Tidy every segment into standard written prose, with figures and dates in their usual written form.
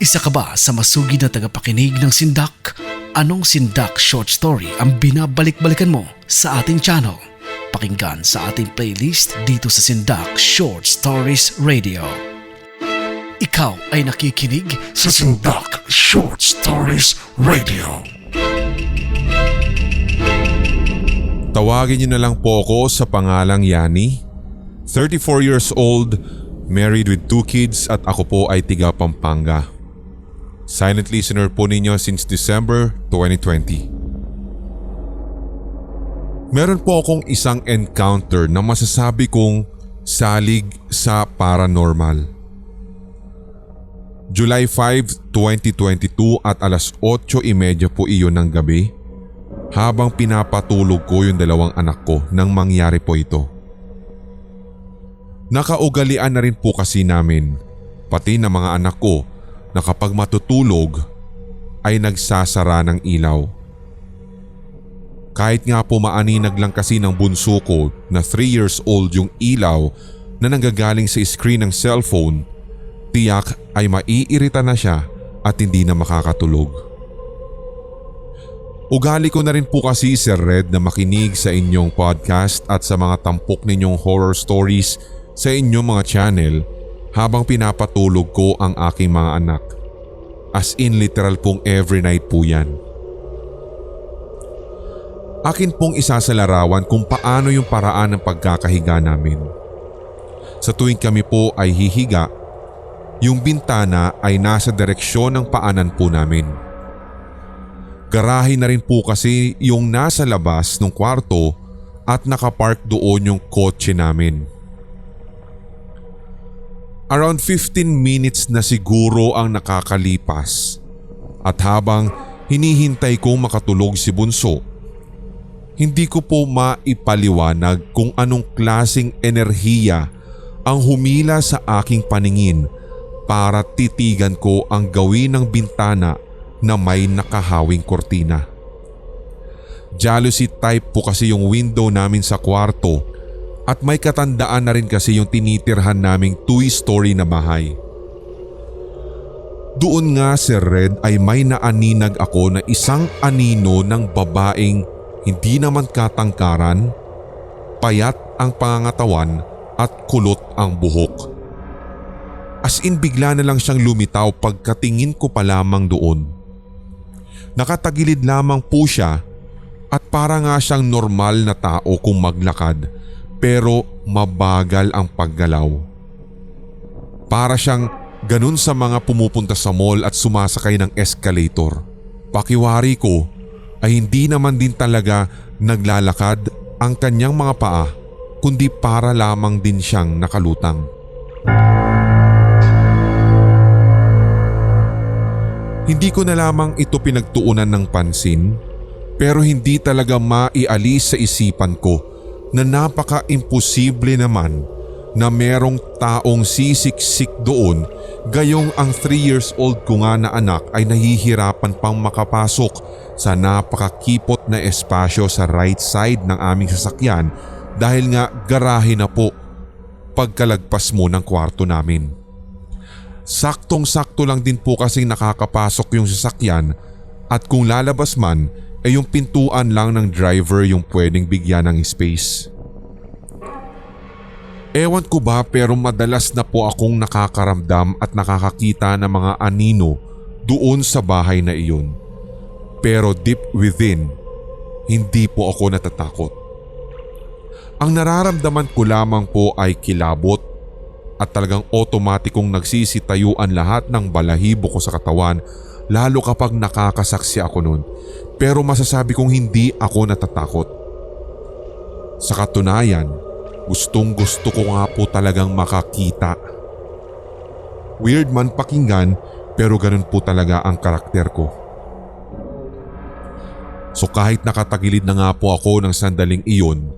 Isa ka ba sa masugid na tagapakinig ng Sindak? Anong Sindak short story ang binabalik-balikan mo sa ating channel? Pakinggan sa ating playlist dito sa Sindak Short Stories Radio. Ikaw ay nakikinig sa Sindak Short Stories Radio. Tawagin niyo na lang po ako sa pangalang Yani. 34 years old, married with 2 kids at ako po ay tiga Pampanga. Silent listener po ninyo since December 2020. Meron po akong isang encounter na masasabi kong salig sa paranormal. July 5, 2022 at alas 8:30 po iyon ng gabi habang pinapatulog ko yung 2 anak ko nang mangyari po ito. Nakaugalian na rin po kasi namin, pati na mga anak ko, na kapag matutulog ay nagsasara ng ilaw. Kahit nga po maaninag lang kasi ng bunso ko na 3 years old yung ilaw na nanggagaling sa screen ng cellphone, tiyak ay maiirita na siya at hindi na makakatulog. Ugali ko na rin po kasi, Sir Red, na makinig sa inyong podcast at sa mga tampok ninyong horror stories sa inyong mga channel habang pinapatulog ko ang aking mga anak. As in literal pong every night po yan. Akin pong isasalarawan kung paano yung paraan ng pagkakahiga namin. Sa tuwing kami po ay hihiga, yung bintana ay nasa direksyon ng paanan po namin. Garahe na rin po kasi yung nasa labas ng kwarto at nakapark doon yung kotse namin. Around 15 minutes na siguro ang nakakalipas at habang hinihintay kong makatulog si bunso, hindi ko po maipaliwanag kung anong klaseng enerhiya ang humila sa aking paningin para titigan ko ang gawin ng bintana na may nakahawing kortina. Jealousy type po kasi yung window namin sa kwarto at may katandaan na rin kasi yung tinitirhan naming 2-story na bahay. Doon nga, Sir Red, ay may naaninag ako na isang anino ng babaeng hindi naman katangkaran, payat ang pangangatawan at kulot ang buhok. As in bigla na lang siyang lumitaw pagkatingin ko pa lamang doon. Nakatagilid lamang po siya at para nga siyang normal na tao kung maglakad, pero mabagal ang paggalaw. Para siyang ganun sa mga pumupunta sa mall at sumasakay ng escalator. Pakiwari ko ay hindi naman din talaga naglalakad ang kanyang mga paa, kundi para lamang din siyang nakalutang. Hindi ko na lamang ito pinagtuunan ng pansin, pero hindi talaga maialis sa isipan ko na napaka-imposible naman na merong taong sisiksik doon gayong ang 3 years old ko nga na anak ay nahihirapan pang makapasok sa napakakipot na espasyo sa right side ng aming sasakyan dahil nga garahe na po pagkalagpas mo ng kwarto namin. Saktong-sakto lang din po kasing nakakapasok yung sasakyan at kung lalabas man ay yung pintuan lang ng driver yung pwedeng bigyan ng space. Ewan ko ba pero madalas na po akong nakakaramdam at nakakakita ng mga anino doon sa bahay na iyon. Pero deep within, hindi po ako natatakot. Ang nararamdaman ko lamang po ay kilabot at talagang otomatikong nagsisitayuan lahat ng balahibo ko sa katawan lalo kapag nakakasaksi ako nun. Pero masasabi kong hindi ako natatakot. Sa katunayan, gustong-gusto ko nga po talagang makakita. Weird man pakinggan pero ganun po talaga ang karakter ko. So kahit nakatagilid na nga po ako ng sandaling iyon,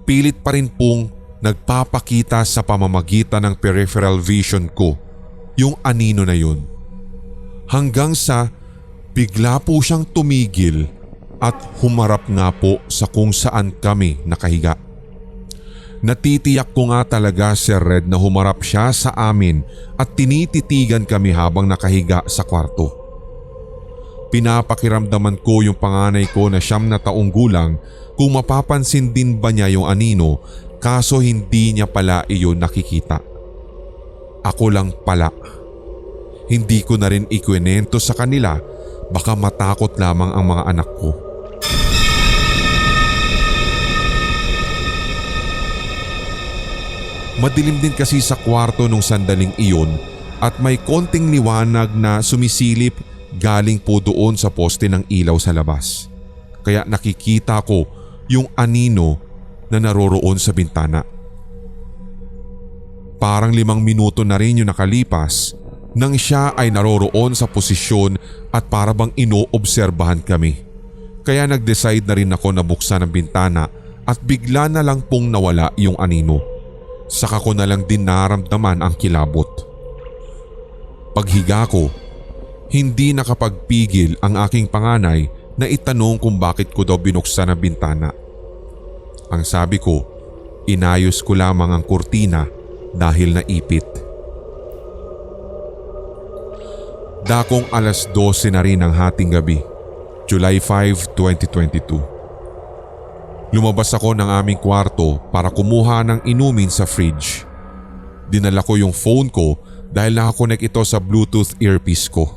pilit pa rin pong nagpapakita sa pamamagitan ng peripheral vision ko yung anino na yun. Hanggang sa bigla po siyang tumigil at humarap nga po sa kung saan kami nakahiga. Natitiyak ko nga talaga, Sir Red, na humarap siya sa amin at tinititigan kami habang nakahiga sa kwarto. Pinapakiramdaman ko yung panganay ko na 9 na taong gulang kung mapapansin din ba niya yung anino, kaso hindi niya pala iyon nakikita. Ako lang pala. Hindi ko na rin ikwento sa kanila, baka matakot lamang ang mga anak ko. Madilim din kasi sa kwarto nung sandaling iyon at may konting liwanag na sumisilip galing po doon sa poste ng ilaw sa labas. Kaya nakikita ko yung anino na naroroon sa bintana. Parang 5 minuto na rin yung nakalipas nang siya ay naroroon sa posisyon at para bang inoobserbahan kami. Kaya nag-decide na rin ako na buksan ang bintana at bigla na lang pong nawala yung anino. Saka ko na lang din naramdaman ang kilabot. Paghiga ko, hindi nakapagpigil ang aking panganay na itanong kung bakit ko daw binuksan ang bintana. Ang sabi ko, inayos ko lamang ang kurtina dahil naipit. Dakong 12:00 na rin ng hating gabi, July 5, 2022. Lumabas ako ng aming kwarto para kumuha ng inumin sa fridge. Dinala ko yung phone ko dahil nakakonect ito sa Bluetooth earpiece ko.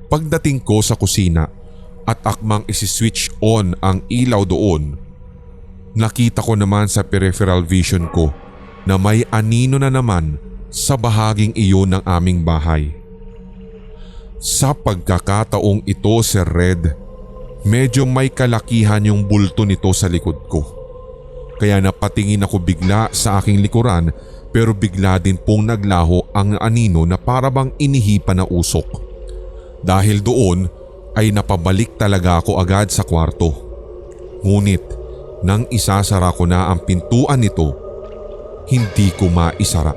Pagdating ko sa kusina at akmang isi-switch on ang ilaw doon, nakita ko naman sa peripheral vision ko na may anino na naman sa bahaging iyon ng aming bahay. Sa pagkakataong ito, Sir Red, medyo may kalakihan yung bulto nito sa likod ko. Kaya napatingin ako bigla sa aking likuran pero bigla din pong naglaho ang anino na para bang inihipan na usok. Dahil doon ay napabalik talaga ako agad sa kwarto. Ngunit nang isasara ko na ang pintuan nito, hindi ko maisara.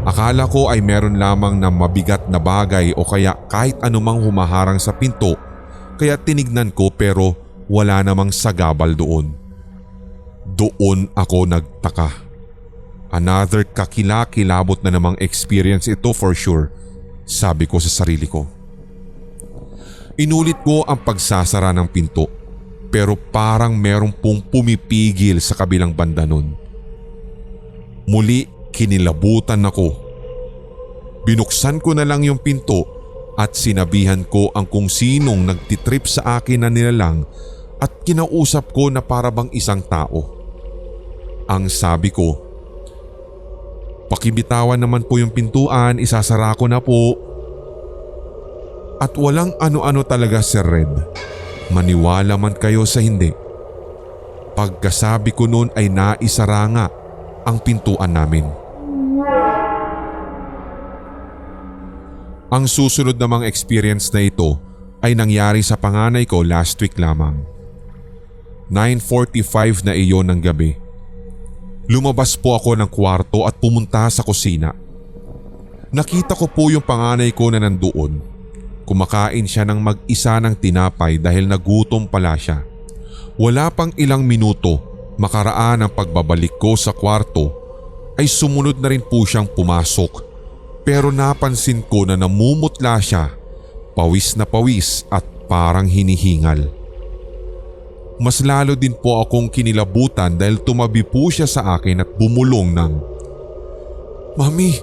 Akala ko ay meron lamang na mabigat na bagay o kaya kahit anumang humaharang sa pinto, kaya tinignan ko pero wala namang sagabal doon. Doon ako nagtaka. Another kakilakilabot na namang experience ito for sure, sabi ko sa sarili ko. Inulit ko ang pagsasara ng pinto pero parang merong pong pumipigil sa kabilang banda nun. Muli kinilabutan ako. Binuksan ko na lang yung pinto at sinabihan ko ang kung sinong nagtitrip sa akin na nilalang at kinausap ko na para bang isang tao. Ang sabi ko, "Pakibitawan naman po yung pintuan, isasara ko na po." At walang ano-ano talaga, Sir Red. Maniwala man kayo sa hindi. Pagkasabi ko noon ay naisara nga ang pintuan namin. Ang susunod namang experience na ito ay nangyari sa panganay ko last week lamang. 9:45 na iyon ng gabi. Lumabas po ako ng kwarto at pumunta sa kusina. Nakita ko po yung panganay ko na nandoon. Kumakain siya ng mag-isa ng tinapay dahil nagutom pala siya. Wala pang ilang minuto makaraan ang pagbabalik ko sa kwarto ay sumunod na rin po siyang pumasok. Pero napansin ko na namumutla siya, pawis na pawis at parang hinihingal. Mas lalo din po akong kinilabutan dahil tumabi po siya sa akin at bumulong ng, "Mami,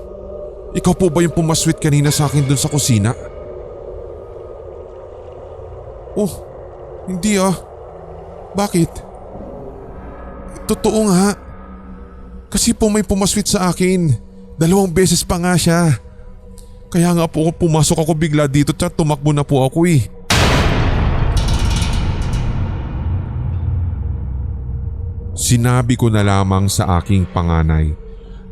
ikaw po ba yung pumaswit kanina sa akin dun sa kusina?" "Oh, hindi ah. Bakit?" "Totoo nga. Kasi po may pumaswit sa akin. 2 beses pa nga siya. Kaya nga po pumasok ako bigla dito at tumakbo na po ako eh." Sinabi ko na lamang sa aking panganay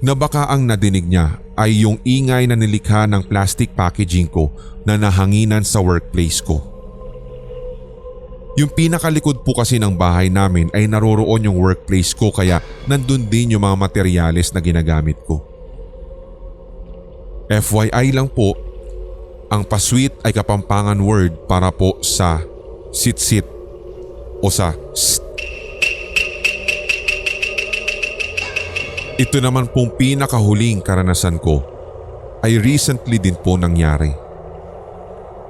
na baka ang nadinig niya ay yung ingay na nilikha ng plastic packaging ko na nahanginan sa workplace ko. Yung pinakalikod po kasi ng bahay namin ay naroroon yung workplace ko kaya nandun din yung mga materyales na ginagamit ko. FYI lang po, ang pasweet ay Kapampangan word para po sa sit-sit. o sa "Sst". Ito naman pong pinakahuling karanasan ko ay recently din po nangyari.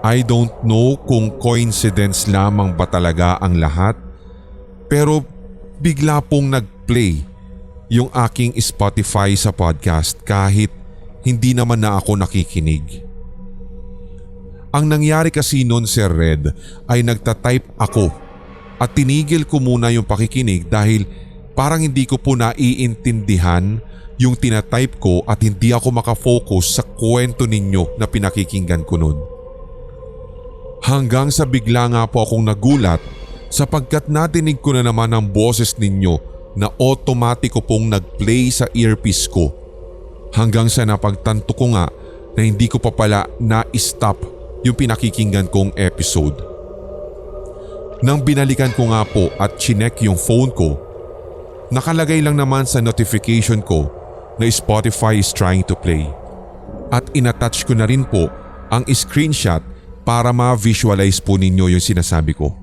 I don't know kung coincidence lamang ba talaga ang lahat, pero bigla pong nag-play yung aking Spotify sa podcast kahit hindi naman na ako nakikinig. Ang nangyari kasi noon, Sir Red, ay nagtatype ako at tinigil ko muna yung pakikinig dahil parang hindi ko po naiintindihan yung tinatype ko at hindi ako makafocus sa kwento ninyo na pinakikinggan ko noon. Hanggang sa bigla nga po akong nagulat sapagkat natinig ko na naman ang boses ninyo na otomatiko pong nag-play sa earpiece ko. Hanggang sa napagtanto ko nga na hindi ko pa pala na-stop yung pinakikinggan kong episode. Nang binalikan ko nga po at chinek yung phone ko, nakalagay lang naman sa notification ko na Spotify is trying to play. At inattach ko na rin po ang screenshot para ma-visualize po ninyo yung sinasabi ko.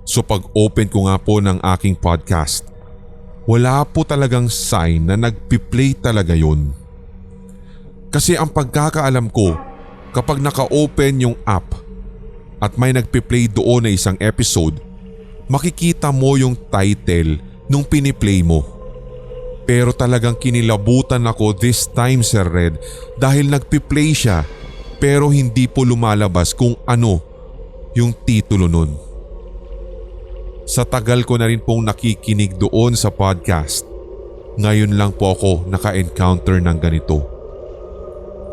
So pag-open ko nga po ng aking podcast, wala po talagang sign na nagpi-play talaga yun. Kasi ang pagkakaalam ko, kapag naka-open yung app at may nagpi-play doon na isang episode, makikita mo yung title nung piniplay mo. Pero talagang kinilabutan ako this time, Sir Red, dahil nagpi-play siya pero hindi po lumalabas kung ano yung titulo nun. Sa tagal ko na rin pong nakikinig doon sa podcast, ngayon lang po ako naka-encounter ng ganito.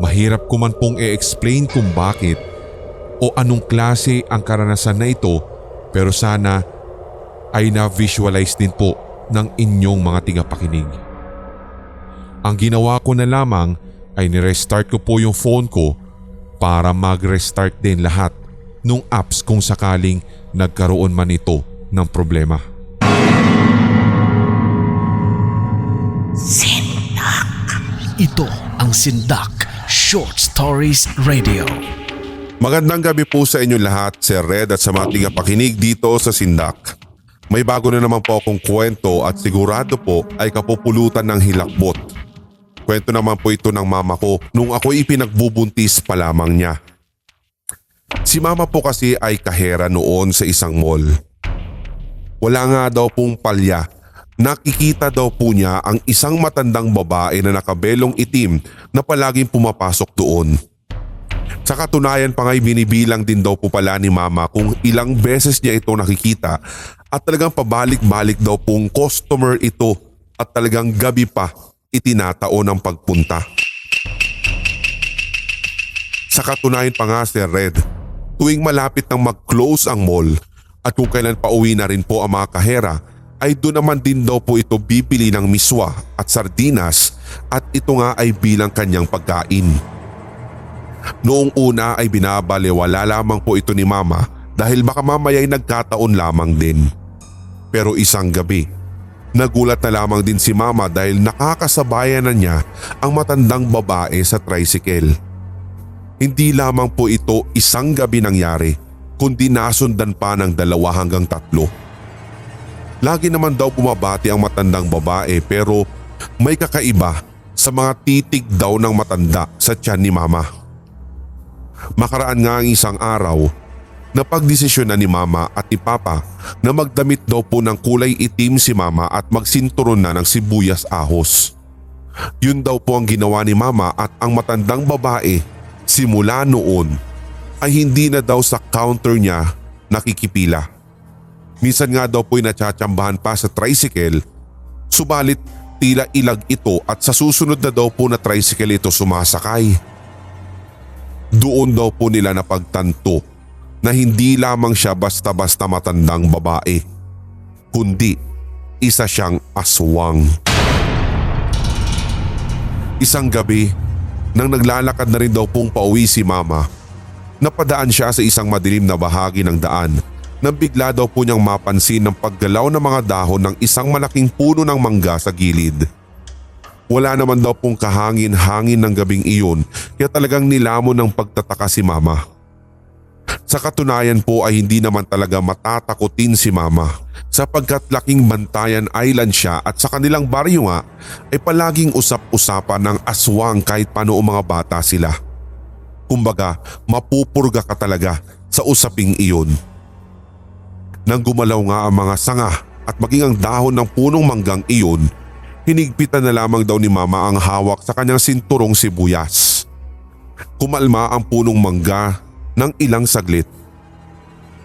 Mahirap ko man pong i-explain kung bakit o anong klase ang karanasan na ito, pero sana ay na-visualize din po ng inyong mga tigapakinig. Ang ginawa ko na lamang ay nirestart ko po yung phone ko para mag-restart din lahat ng apps kung sakaling nagkaroon man ito ng problema. Ito ang Sindak Short Stories Radio. Magandang gabi po sa inyo lahat, Sir Red at sa mga tigapakinig dito sa Sindak. May bago na naman po akong kwento at sigurado po ay kapupulutan ng hilakbot. Kwento naman po ito ng mama ko nung ako'y ipinagbubuntis pa lamang niya. Si mama po kasi ay kahera noon sa isang mall. Wala nga daw pong palya. Nakikita daw po niya ang isang matandang babae na nakabelong itim na palaging pumapasok doon. Sa katunayan pa nga'y binibilang din daw po pala ni mama kung ilang beses niya ito nakikita at talagang pabalik-balik daw pong customer ito at talagang gabi pa itinataon ang pagpunta. Sa katunayan pa nga, Sir Red, tuwing malapit nang mag-close ang mall at kung kailan pa uwi na rin po ang mga kahera, ay doon naman din daw po ito bibili ng miswa at sardinas at ito nga ay bilang kanyang pagkain. Noong una ay binabalewala lamang po ito ni mama dahil baka mamaya ay nagkataon lamang din. Pero isang gabi, nagulat na lamang din si mama dahil nakakasabayan na niya ang matandang babae sa tricycle. Hindi lamang po ito isang gabi nangyari, kundi nasundan pa ng 2 hanggang 3. Lagi naman daw bumabati ang matandang babae pero may kakaiba sa mga titig daw ng matanda sa tiyan ni mama. Makaraan nga ang isang araw, napagdesisyon na ni mama at ni papa na magdamit daw po ng kulay itim si mama at magsinturon na ng sibuyas ahos. Yun daw po ang ginawa ni mama at ang matandang babae simula noon ay hindi na daw sa counter niya nakikipila. Minsan nga daw po'y natsatsambahan pa sa tricycle, subalit tila ilag ito at sa susunod na daw po na tricycle ito sumasakay. Doon daw po nila napagtanto na hindi lamang siya basta-basta matandang babae, kundi isa siyang aswang. Isang gabi, nang naglalakad na rin daw pong pauwi si mama, napadaan siya sa isang madilim na bahagi ng daan nang bigla daw po niyang mapansin ng paggalaw ng mga dahon ng isang malaking puno ng mangga sa gilid. Wala naman daw pong kahangin-hangin ng gabing iyon kaya talagang nilamon ng pagtataka si mama. Sa katunayan po ay hindi naman talaga matatakutin si Mama sapagkat laking Bantayan Island siya at sa kanilang baryo nga ay palaging usap-usapan ng aswang kahit paano mga bata sila. Kumbaga mapupurga ka talaga sa usaping iyon. Nang gumalaw nga ang mga sanga at maging ang dahon ng punong manggang iyon, hinigpitan na lamang daw ni Mama ang hawak sa kanyang sinturong sibuyas. Kumalma ang punong mangga ng ilang saglit.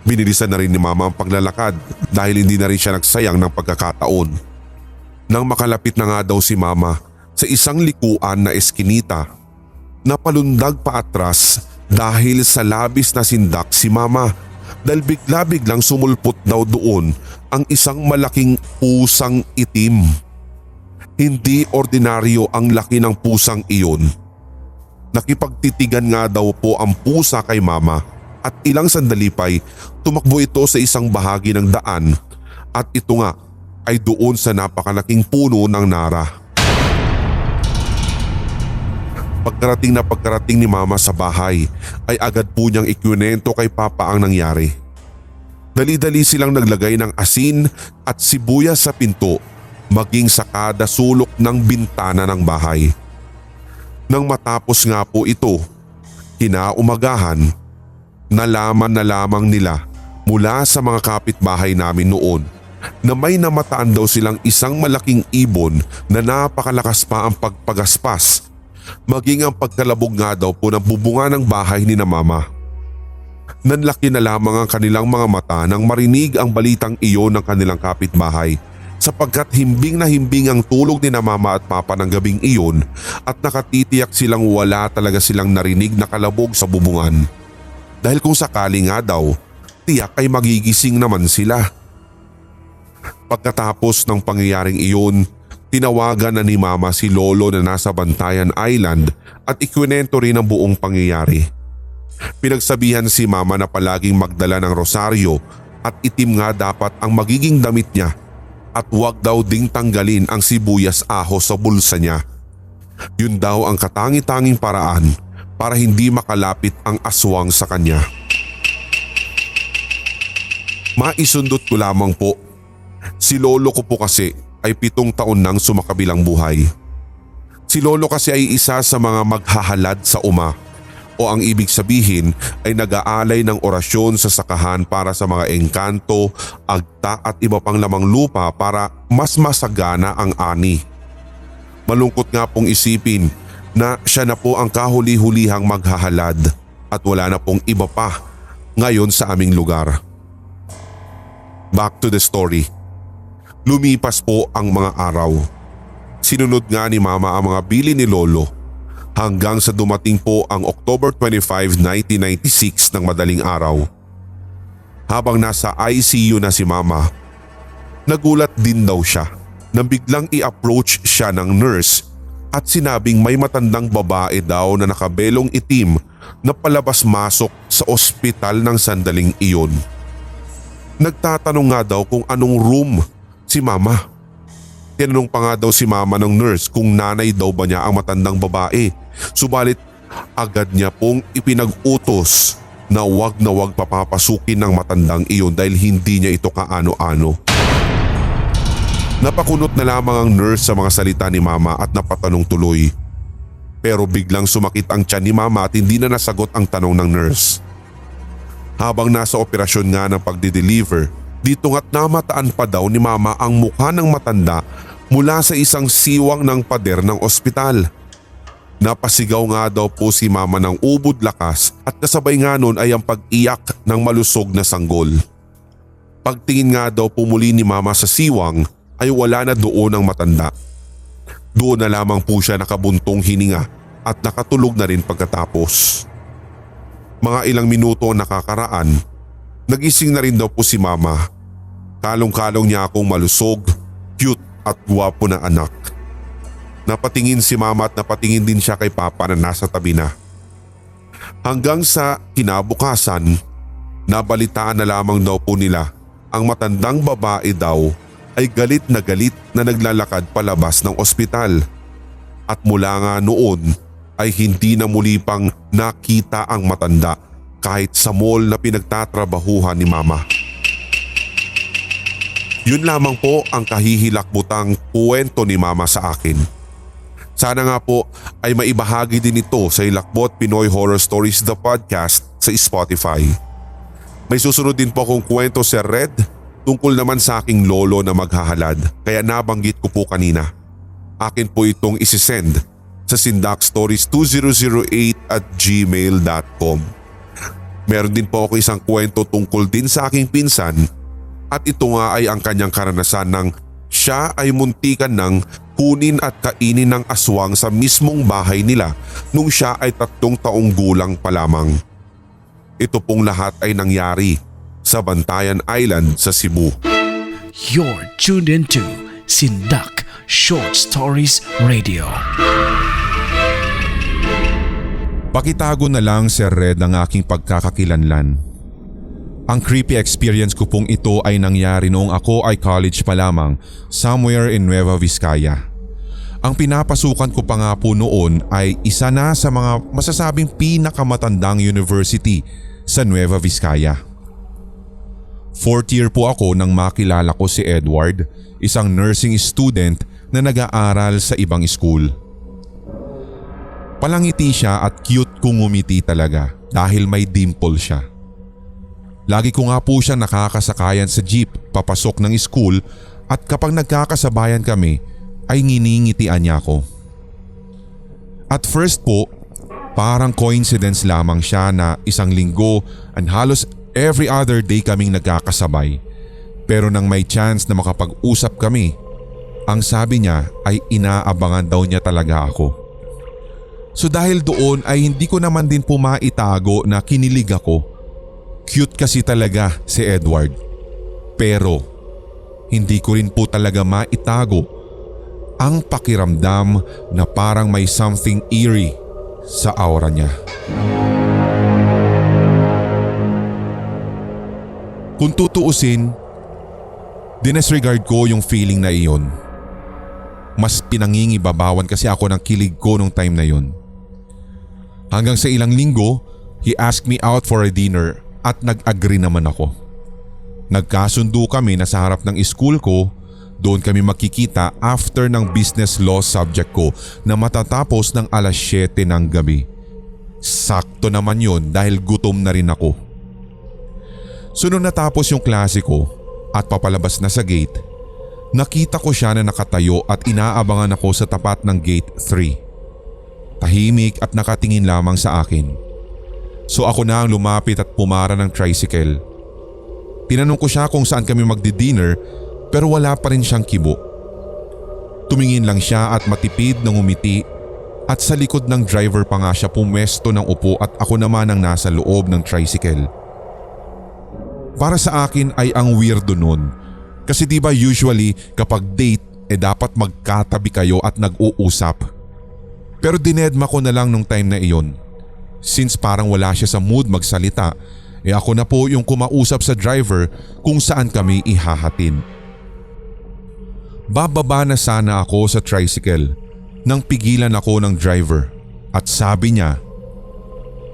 Binilisan na rin ni Mama ang paglalakad dahil hindi na rin siya nagsayang ng pagkakataon. Nang makalapit na nga daw si Mama sa isang likuan na eskinita, napalundag pa atras dahil sa labis na sindak si Mama dahil bigla-biglang sumulpot daw doon ang isang malaking pusang itim. Hindi ordinaryo ang laki ng pusang iyon. Nakipagtitigan nga daw po ang pusa kay Mama at ilang sandali pa'y tumakbo ito sa isang bahagi ng daan at ito nga ay doon sa napakalaking puno ng nara. Pagkarating ni Mama sa bahay ay agad po niyang ikwento kay Papa ang nangyari. Dali-dali silang naglagay ng asin at sibuyas sa pinto maging sa kada sulok ng bintana ng bahay. Nang matapos nga po ito, kinaumagahan, nalaman na lamang nila mula sa mga kapitbahay namin noon na may namataan daw silang isang malaking ibon na napakalakas pa ang pagpagaspas, maging ang pagkalabog nga daw po ng bubunga ng bahay ni na Mama. Nanlaki na lamang ang kanilang mga mata nang marinig ang balitang iyon ng kanilang kapitbahay sapagkat himbing na himbing ang tulog ni na Mama at Papa ng gabing iyon at nakatitiyak silang wala talaga silang narinig na kalabog sa bubungan. Dahil kung sakali nga daw, tiyak ay magigising naman sila. Pagkatapos ng pangyayaring iyon, tinawagan na ni Mama si Lolo na nasa Bantayan Island at ikwento rin ang buong pangyayari. Pinagsabihan si Mama na palaging magdala ng rosaryo at itim nga dapat ang magiging damit niya at huwag daw ding tanggalin ang sibuyas ahos sa bulsa niya. Yun daw ang katangi-tanging paraan para hindi makalapit ang aswang sa kanya. Maisundot ko lamang po, si Lolo ko po kasi ay 7 taon nang sumakabilang buhay. Si Lolo kasi ay isa sa mga maghahalad sa uma o ang ibig sabihin ay nag-aalay ng orasyon sa sakahan para sa mga engkanto, agta at iba pang lamang lupa para mas masagana ang ani. Malungkot nga pong isipin na siya na po ang kahuli-hulihang maghahalad at wala na pong iba pa ngayon sa aming lugar. Back to the story. Lumipas po ang mga araw. Sinunod nga ni Mama ang mga bili ni Lolo hanggang sa dumating po ang October 25, 1996 ng madaling araw. Habang nasa ICU na si Mama, nagulat din daw siya nang biglang i-approach siya ng nurse at sinabing may matandang babae daw na nakabelong itim na palabas-masok sa ospital ng sandaling iyon. Nagtatanong nga daw kung anong room si Mama. Tinanong pa nga daw si Mama ng nurse kung nanay daw ba niya ang matandang babae. Subalit agad niya pong ipinag-utos na wag papapasukin ng matandang iyon dahil hindi niya ito kaano-ano. Napakunot na lamang ang nurse sa mga salita ni Mama at napatanong tuloy. Pero biglang sumakit ang tiyan ni Mama at hindi na nasagot ang tanong ng nurse. Habang nasa operasyon nga ng pagdi-deliver, dito nga't namataan pa daw ni Mama ang mukha ng matanda mula sa isang siwang ng pader ng ospital. Napasigaw nga daw po si Mama ng ubod lakas at kasabay nga nun ay ang pag-iyak ng malusog na sanggol. Pagtingin nga daw pumuli ni Mama sa siwang ay wala na doon ang matanda. Doon na lamang po siya nakabuntong hininga at nakatulog na rin pagkatapos. Mga ilang minuto ang nakakaraan, nagising na rin daw po si Mama. Kalong-kalong niya akong malusog, cute at gwapo na anak. Napatingin si Mama at napatingin din siya kay Papa na nasa tabi na. Hanggang sa kinabukasan, nabalitaan na lamang daw po nila ang matandang babae daw ay galit na naglalakad palabas ng ospital. At mula nga noon ay hindi na muli pang nakita ang matanda kahit sa mall na pinagtatrabahuhan ni Mama. Yun lamang po ang kahihilakbutang kwento ni Mama sa akin. Sana nga po ay maibahagi din ito sa Hilakbot Pinoy Horror Stories The Podcast sa Spotify. May susunod din po akong kwento, Sir Red, tungkol naman sa aking lolo na maghahalad, kaya nabanggit ko po kanina. Akin po itong isisend sa sindakstories2008@gmail.com. Meron din po ako isang kwento tungkol din sa aking pinsan at ito nga ay ang kanyang karanasan ng siya ay muntikan ng kunin at kainin ng aswang sa mismong bahay nila nung siya ay 3 taong gulang pa lamang. Ito pong lahat ay nangyari sa Bantayan Island sa Cebu. You're tuned into Sindak Short Stories Radio. Pakitago na lang, Sir Red, ang aking pagkakakilanlan. Ang creepy experience ko pong ito ay nangyari noong ako ay college pa lamang, somewhere in Nueva Vizcaya. Ang pinapasukan ko pa nga po noon ay isa na sa mga masasabing pinakamatandang university sa Nueva Vizcaya. 4th year po ako nang makilala ko si Edward, isang nursing student na nag-aaral sa ibang school. Palangiti siya at cute kung ngumiti talaga dahil may dimple siya. Lagi ko nga po siya nakakasakayan sa jeep papasok ng school at kapag nagkakasabayan kami ay nginingitian niya ako. At first po, parang coincidence lamang siya na isang linggo and halos every other day kaming nagkakasabay. Pero nang may chance na makapag-usap kami, ang sabi niya ay inaabangan daw niya talaga ako. So dahil doon ay hindi ko naman din po maitago na kinilig ako. Cute kasi talaga si Edward. Pero hindi ko rin po talaga maitago ang pakiramdam na parang may something eerie sa aura niya. Kung tutuusin, dinesregard ko yung feeling na iyon. Mas pinangingibabawan kasi ako ng kilig ko nung time na yun. Hanggang sa ilang linggo, he asked me out for a dinner. At nag-agree naman ako. Nagkasundo kami na sa harap ng school ko, doon kami makikita after ng business law subject ko na matatapos ng 7:00 ng gabi. Sakto naman yun dahil gutom na rin ako. So nung natapos yung klase ko at papalabas na sa gate, nakita ko siya na nakatayo at inaabangan ako sa tapat ng gate 3. Tahimik at nakatingin lamang sa akin. So ako na ang lumapit at pumara ng tricycle. Tinanong ko siya kung saan kami magdi-dinner pero wala pa rin siyang kibo. Tumingin lang siya at matipid na ngumiti at sa likod ng driver pa nga siya pumesto ng upo at ako naman ang nasa loob ng tricycle. Para sa akin ay ang weirdo nun kasi diba usually kapag date dapat magkatabi kayo at nag-uusap. Pero dinedma ko na lang nung time na iyon. Since parang wala siya sa mood magsalita, ako na po yung kumausap sa driver kung saan kami ihahatid. Bababa na sana ako sa tricycle nang pigilan ako ng driver at sabi niya,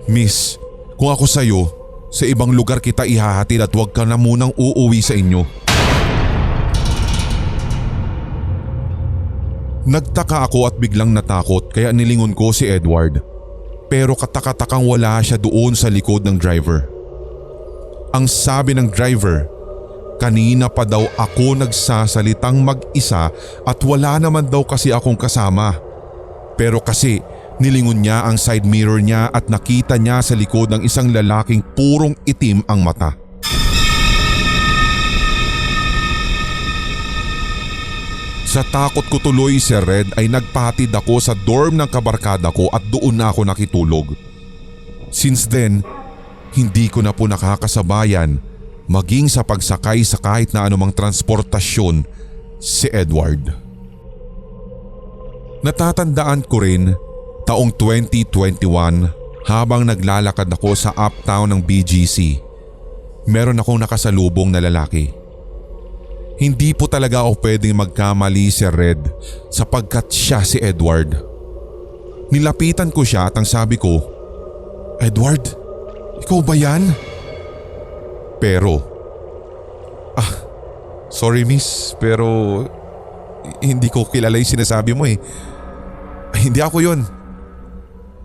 "Miss, kung ako sa'yo, sa ibang lugar kita ihahatid at huwag ka na munang uuwi sa inyo." Nagtaka ako at biglang natakot kaya nilingon ko si Edward. Pero katakatakang wala siya doon sa likod ng driver. Ang sabi ng driver, kanina pa daw ako nagsasalitang mag-isa at wala naman daw kasi akong kasama. Pero kasi nilingon niya ang side mirror niya at nakita niya sa likod ng isang lalaking purong itim ang mata. Sa takot ko tuloy, Sir Red, ay nagpahatid ako sa dorm ng kabarkada ko at doon na ako nakitulog. Since then, hindi ko na po nakakasabayan maging sa pagsakay sa kahit na anumang transportasyon si Edward. Natatandaan ko rin taong 2021 habang naglalakad ako sa uptown ng BGC. Meron akong nakasalubong na lalaki. Hindi po talaga ako pwedeng magkamali, Sir Red, sapagkat siya si Edward. Nilapitan ko siya at ang sabi ko, "Edward, Ikaw ba yan? Pero, sorry miss, pero hindi ko kilala yung sinasabi mo eh. Hindi ako yun.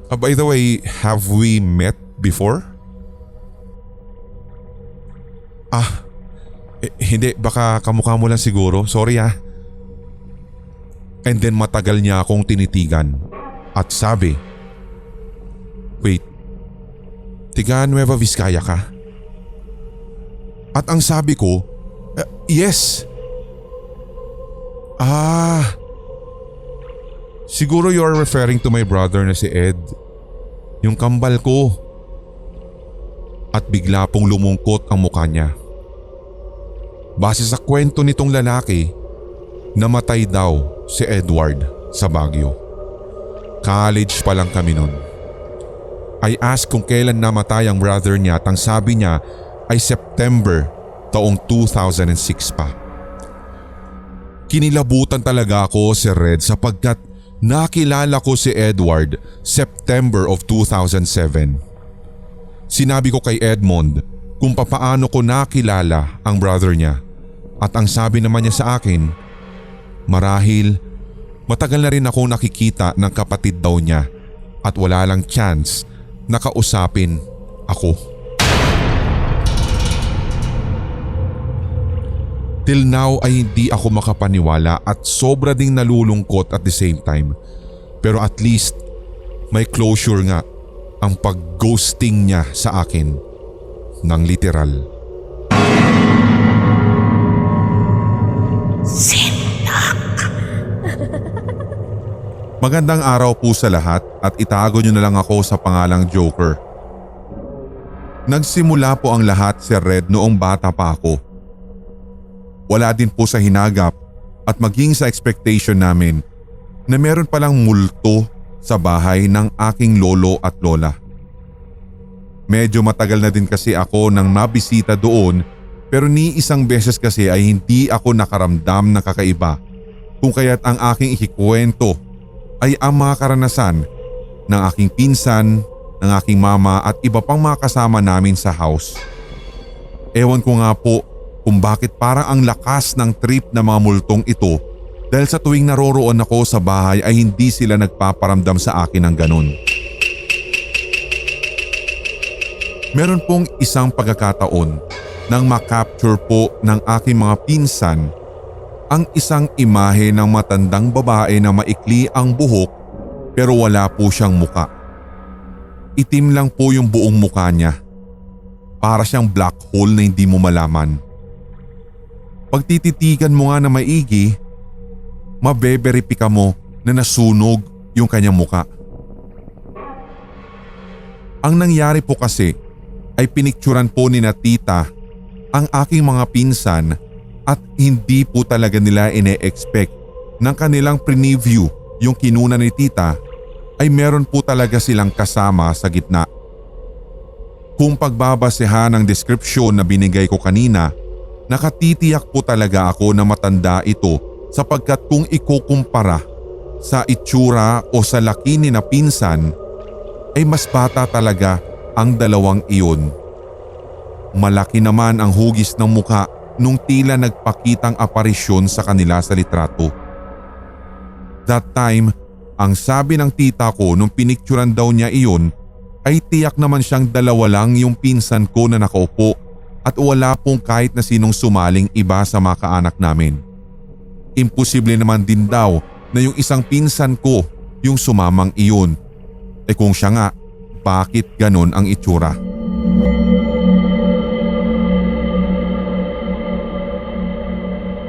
By the way, have we met before? Hindi, baka kamukha mo lang siguro. Sorry ah. And then matagal niya akong tinitigan at sabi, wait, tiga Nueva Vizcaya ka? At ang sabi ko, yes. Siguro you're referring to my brother na si Ed. Yung kambal ko. At bigla pong lumungkot ang mukha niya. Base sa kwento nitong lalaki, namatay daw si Edward sa Baguio. College pa lang kami nun. I asked kung kailan namatay ang brother niya at ang sabi niya ay September taong 2006 pa. Kinilabutan talaga ako, Sir Red, sapagkat nakilala ko si Edward September of 2007. Sinabi ko kay Edmond kung papaano ko nakilala ang brother niya at ang sabi naman niya sa akin, marahil matagal na rin akong nakikita ng kapatid daw niya at wala lang chance na kausapin ako. Till now ay hindi ako makapaniwala at sobra ding nalulungkot at the same time. Pero at least may closure nga ang pag-ghosting niya sa akin ng literal. Magandang araw po sa lahat at itago niyo na lang ako sa pangalang Joker. Nagsimula po ang lahat, Sir Red, noong bata pa ako. Wala din po sa hinagap at maging sa expectation namin na meron palang multo sa bahay ng aking lolo at lola. Medyo matagal na din kasi ako nang mabisita doon pero ni isang beses kasi ay hindi ako nakaramdam ng kakaiba kung kaya't ang aking ikikwento ay ang mga karanasan ng aking pinsan, ng aking mama at iba pang mga kasama namin sa house. Ewan ko nga po kung bakit parang ang lakas ng trip ng mga multong ito dahil sa tuwing naroroon ako sa bahay ay hindi sila nagpaparamdam sa akin ng ganun. Meron pong isang pagkakataon nang makapture po ng aking mga pinsan ang isang imahe ng matandang babae na maikli ang buhok pero wala po siyang muka. Itim lang po yung buong muka niya. Para siyang black hole na hindi mo malaman. Pagtititigan mo nga na maigi, mabeberipika mo na nasunog yung kanyang muka. Ang nangyari po kasi ay pinikturan po ni na tita ang aking mga pinsan at hindi po talaga nila ine-expect ng kanilang preview yung kinuna ni tita ay meron po talaga silang kasama sa gitna. Kung pagbabasehan ng description na binigay ko kanina, nakatitiyak po talaga ako na matanda ito sapagkat kung ikukumpara sa itsura o sa laki ni na pinsan ay mas bata talaga ang dalawang iyon. Malaki naman ang hugis ng muka nung tila nagpakitang aparisyon sa kanila sa litrato. That time, ang sabi ng tita ko nung pinikturan daw niya iyon ay tiyak naman siyang dalawa lang yung pinsan ko na nakaupo at wala pong kahit na sinong sumaling iba sa mga kaanak namin. Imposible naman din daw na yung isang pinsan ko yung sumamang iyon. Kung siya nga, bakit ganon ang itsura?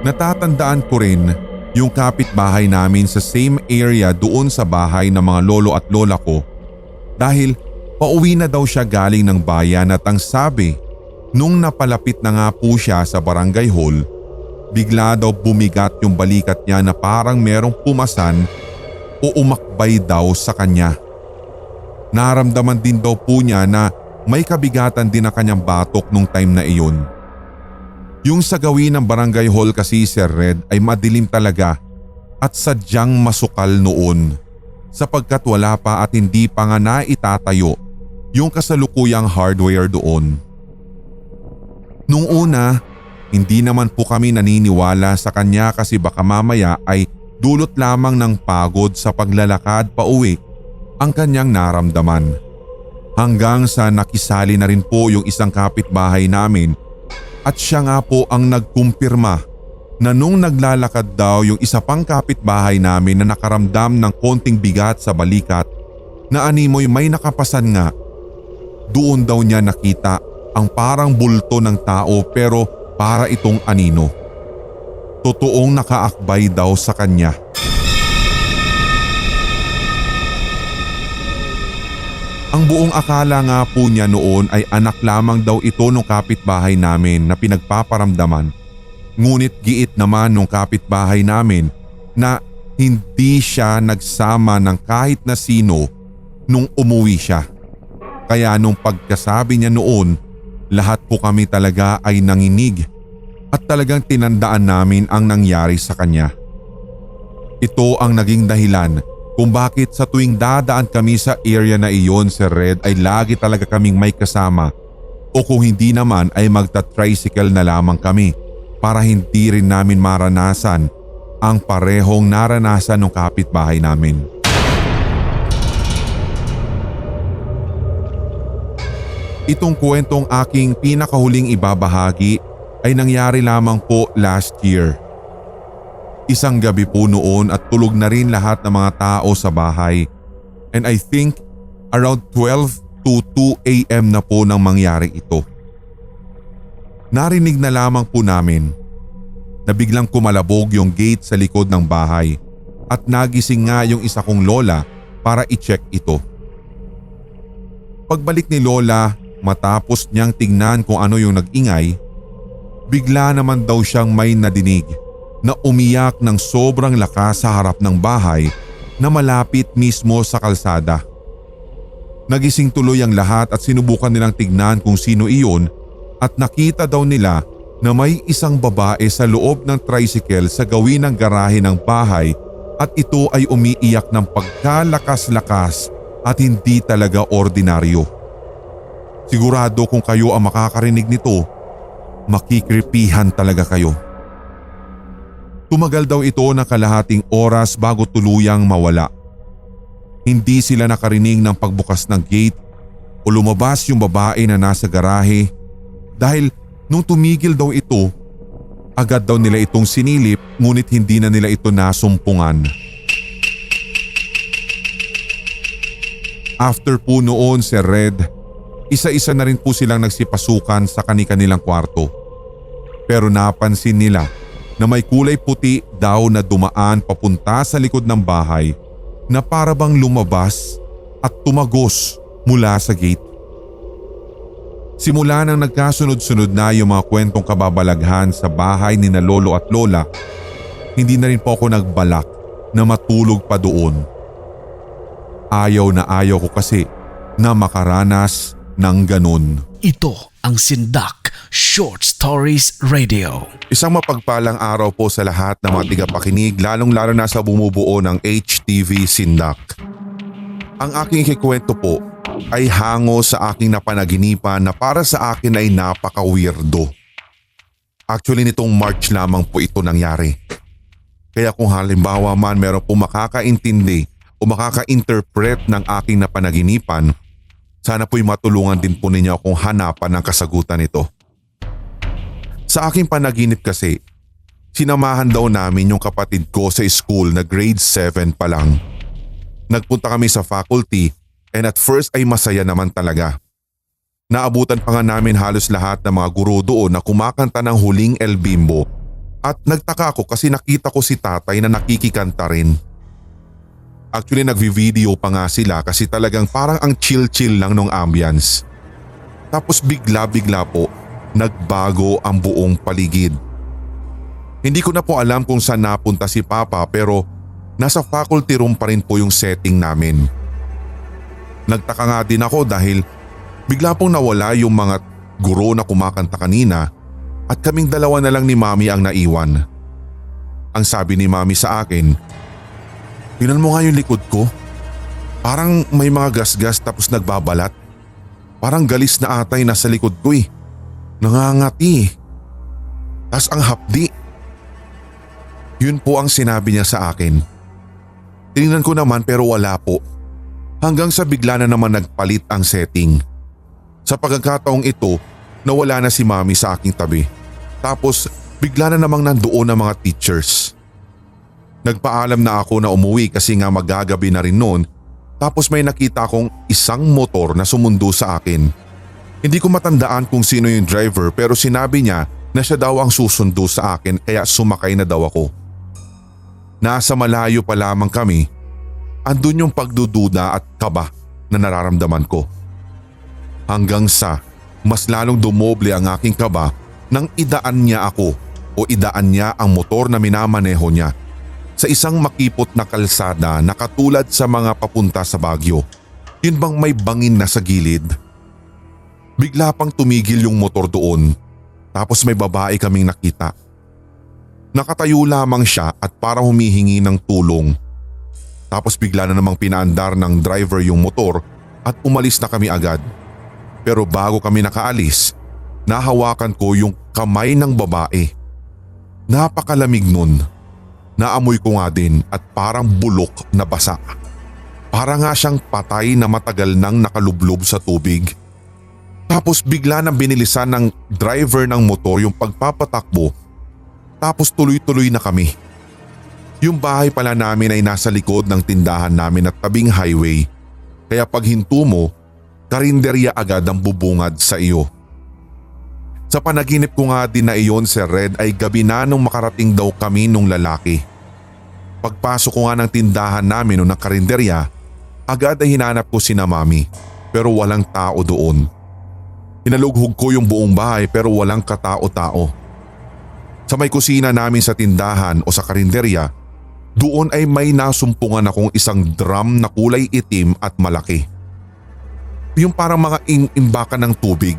Natatandaan ko rin yung kapitbahay namin sa same area doon sa bahay ng mga lolo at lola ko dahil pauwi na daw siya galing ng bayan at ang sabi nung napalapit na nga po siya sa barangay hall, bigla daw bumigat yung balikat niya na parang merong pumasan o umakbay daw sa kanya. Naramdaman din daw po niya na may kabigatan din ang kanyang batok nung time na iyon. Yung sa gawin ng barangay hall kasi, Sir Red, ay madilim talaga at sadyang masukal noon sapagkat wala pa at hindi pa nga naitatayo yung kasalukuyang hardware doon. Nung una, hindi naman po kami naniniwala sa kanya kasi baka mamaya ay dulot lamang ng pagod sa paglalakad pauwi ang kanyang naramdaman. Hanggang sa nakisali na rin po yung isang kapitbahay namin at siya nga po ang nagkumpirma na nung naglalakad daw yung isa pang kapitbahay namin na nakaramdam ng konting bigat sa balikat na animoy may nakapasan nga. Doon daw niya nakita ang parang bulto ng tao pero para itong anino. Totoong nakaakbay daw sa kanya. Ang buong akala nga po niya noon ay anak lamang daw ito ng kapitbahay namin na pinagpaparamdaman. Ngunit giit naman ng kapitbahay namin na hindi siya nagsama ng kahit na sino nung umuwi siya. Kaya nung pagkasabi niya noon, lahat po kami talaga ay nanginig at talagang tinandaan namin ang nangyari sa kanya. Ito ang naging dahilan kung bakit sa tuwing dadaan kami sa area na iyon, Sir Red, ay lagi talaga kaming may kasama o kung hindi naman ay magta-tricycle na lamang kami para hindi rin namin maranasan ang parehong naranasan ng kapitbahay namin. Itong kwentong aking pinakahuling ibabahagi ay nangyari lamang po last year. Isang gabi po noon at tulog na rin lahat ng mga tao sa bahay. And I think around 12 to 2 a.m. na po nang mangyari ito. Narinig na lamang po namin na biglang kumalabog yung gate sa likod ng bahay at nagising nga yung isa kong lola para i-check ito. Pagbalik ni lola, matapos niyang tingnan kung ano yung nag-ingay, bigla naman daw siyang may nadinig na umiyak ng sobrang lakas sa harap ng bahay na malapit mismo sa kalsada. Nagising tuloy ang lahat at sinubukan nilang tignan kung sino iyon at nakita daw nila na may isang babae sa loob ng tricycle sa gawin ng garahe ng bahay at ito ay umiiyak ng pagkalakas-lakas at hindi talaga ordinaryo. Sigurado kung kayo ang makakarinig nito, makikripihan talaga kayo. Tumagal daw ito ng kalahating oras bago tuluyang mawala. Hindi sila nakarinig ng pagbukas ng gate o lumabas yung babae na nasa garahe dahil nung tumigil daw ito, agad daw nila itong sinilip ngunit hindi na nila ito nasumpungan. After po noon, Sir Red, isa-isa na rin po silang nagsipasukan sa kani-kanilang kwarto. Pero napansin nila na may kulay puti daw na dumaan papunta sa likod ng bahay na para bang lumabas at tumagos mula sa gate. Simula nang nagkasunod-sunod na yung mga kwentong kababalaghan sa bahay ni na lolo at lola, hindi na rin po ako nagbalak na matulog pa doon. Ayaw na ayaw ko kasi na makaranas ng ganun. Ito ang Sindak Short Stories Radio. Isang mapagpalang araw po sa lahat ng mga tigapakinig, lalong-lalo na sa bumubuo ng HTV Sindak. Ang aking ikikwento po ay hango sa aking napanaginipan na para sa akin ay napaka-weirdo. Actually nitong March lamang po ito nangyari. Kaya kung halimbawa man meron po makakaintindi o makaka-interpret ng aking napanaginipan, sana po'y matulungan din po ninyo akong hanapan ng kasagutan nito. Sa aking panaginip kasi, sinamahan daw namin yung kapatid ko sa school na grade 7 pa lang. Nagpunta kami sa faculty and at first ay masaya naman talaga. Naabutan pa nga namin halos lahat ng mga guro doon na kumakanta ng Huling El Bimbo at nagtaka ako kasi nakita ko si tatay na nakikikanta rin. Actually nagvi-video pa nga sila kasi talagang parang ang chill-chill lang ng ambience. Tapos bigla-bigla po nagbago ang buong paligid. Hindi ko na po alam kung saan napunta si Papa pero nasa faculty room pa rin po yung setting namin. Nagtaka nga din ako dahil bigla pong nawala yung mga guro na kumakanta kanina at kaming dalawa na lang ni Mami ang naiwan. Ang sabi ni Mami sa akin, "Tingnan mo nga yung likod ko. Parang may mga gasgas tapos nagbabalat." Parang galis na atay nasa likod ko eh. Nangangati. Tas ang hapdi. Yun po ang sinabi niya sa akin. Tinignan ko naman pero wala po. Hanggang sa bigla na naman nagpalit ang setting. Sa pagkakataong ito, nawala na si Mami sa aking tabi. Tapos bigla na namang nandoon ang mga teachers. Nagpaalam na ako na umuwi kasi nga magagabi na rin noon. Tapos may nakita akong isang motor na sumundo sa akin. Hindi ko matandaan kung sino yung driver pero sinabi niya na siya daw ang susundo sa akin kaya sumakay na daw ako. Nasa malayo pa lamang kami, andun yung pagdududa at kaba na nararamdaman ko. Hanggang sa mas lalong dumoble ang aking kaba nang idaan niya ako o idaan niya ang motor na minamaneho niya sa isang makipot na kalsada na katulad sa mga papunta sa Baguio. Yun bang may bangin na sa gilid? Bigla pang tumigil yung motor doon tapos may babae kaming nakita. Nakatayo lamang siya at parang humihingi ng tulong. Tapos bigla na namang pinaandar ng driver yung motor at umalis na kami agad. Pero bago kami nakaalis, nahawakan ko yung kamay ng babae. Napakalamig nun. Naamoy ko nga din at parang bulok na basa. Para nga siyang patay na matagal nang nakalublob sa tubig. Tapos bigla nang binilisan ng driver ng motor yung pagpapatakbo. Tapos tuloy-tuloy na kami. Yung bahay pala namin ay nasa likod ng tindahan namin at tabing highway. Kaya pag hinto mo, karinderya agad ang bubungad sa iyo. Sa panaginip ko nga din na iyon, Sir Red, ay gabi na nung makarating daw kami nung lalaki. Pagpasok ko nga ng tindahan namin o ng karinderya, agad ay hinanap ko sina Mami pero walang tao doon. Hinalughog ko yung buong bahay pero walang katao-tao. Sa may kusina namin sa tindahan o sa karinderya, doon ay may nasumpungan akong isang drum na kulay itim at malaki. Yung parang mga imbakan ng tubig.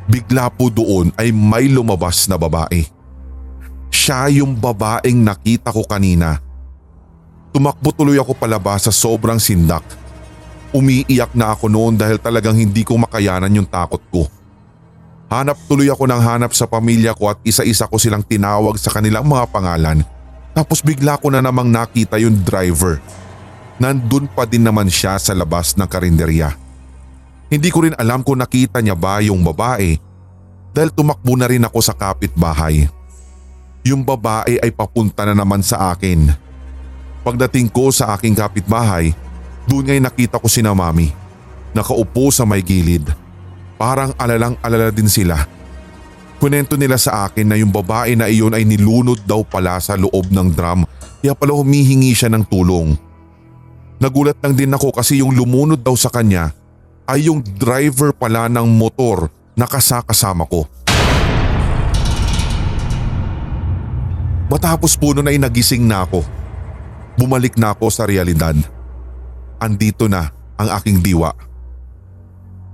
Bigla po doon ay may lumabas na babae. Siya yung babaeng nakita ko kanina. Tumakbo tuloy ako palabas sa sobrang sindak. Umiiyak na ako noon dahil talagang hindi ko makayanan yung takot ko. Hanap tuloy ako ng hanap sa pamilya ko at isa-isa ko silang tinawag sa kanilang mga pangalan. Tapos bigla ko na namang nakita yung driver. Nandun pa din naman siya sa labas ng karinderya. Hindi ko rin alam kung nakita niya ba yung babae dahil tumakbo na rin ako sa kapitbahay. Yung babae ay papunta na naman sa akin. Pagdating ko sa aking kapitbahay, doon ngay nakita ko sina Mami. Nakaupo sa may gilid. Parang alalang-alala din sila. Kunento nila sa akin na yung babae na iyon ay nilunod daw pala sa loob ng drum kaya pala humihingi siya ng tulong. Nagulat lang din ako kasi yung lumunod daw sa kanya ay yung driver pala ng motor na kasama ko. Matapos po nun ay nagising na ako. Bumalik na ako sa realidad. Andito na ang aking diwa.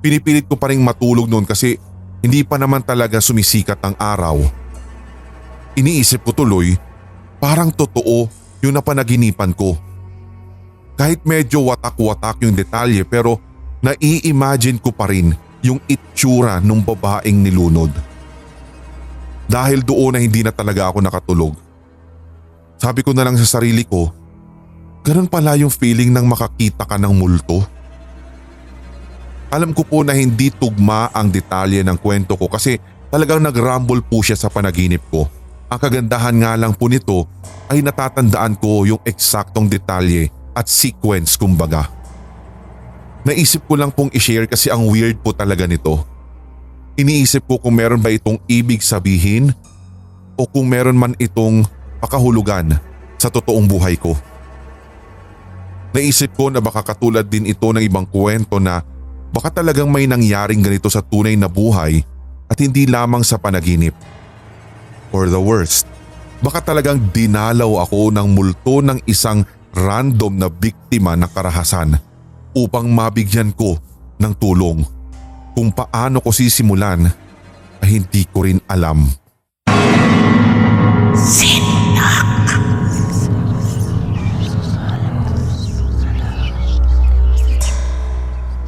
Pinipilit ko pa rin matulog noon kasi hindi pa naman talaga sumisikat ang araw. Iniisip ko tuloy, parang totoo yung napanaginipan ko. Kahit medyo watak-watak yung detalye pero nai-imagine ko pa rin yung itsura ng babaeng nilunod. Dahil doon na hindi na talaga ako nakatulog. Sabi ko na lang sa sarili ko, ganun pala yung feeling ng makakita ka ng multo. Alam ko po na hindi tugma ang detalye ng kwento ko kasi talagang nag-rumble po siya sa panaginip ko. Ang kagandahan nga lang po nito ay natatandaan ko yung eksaktong detalye at sequence kumbaga. Naisip ko lang pong i-share kasi ang weird po talaga nito. Iniisip ko kung meron ba itong ibig sabihin o kung meron man itong pakahulugan sa totoong buhay ko. Naisip ko na baka katulad din ito ng ibang kwento na baka talagang may nangyaring ganito sa tunay na buhay at hindi lamang sa panaginip. Or the worst, baka talagang dinalaw ako ng multo ng isang random na biktima ng karahasan upang mabigyan ko ng tulong. Kung paano ko sisimulan ay hindi ko rin alam.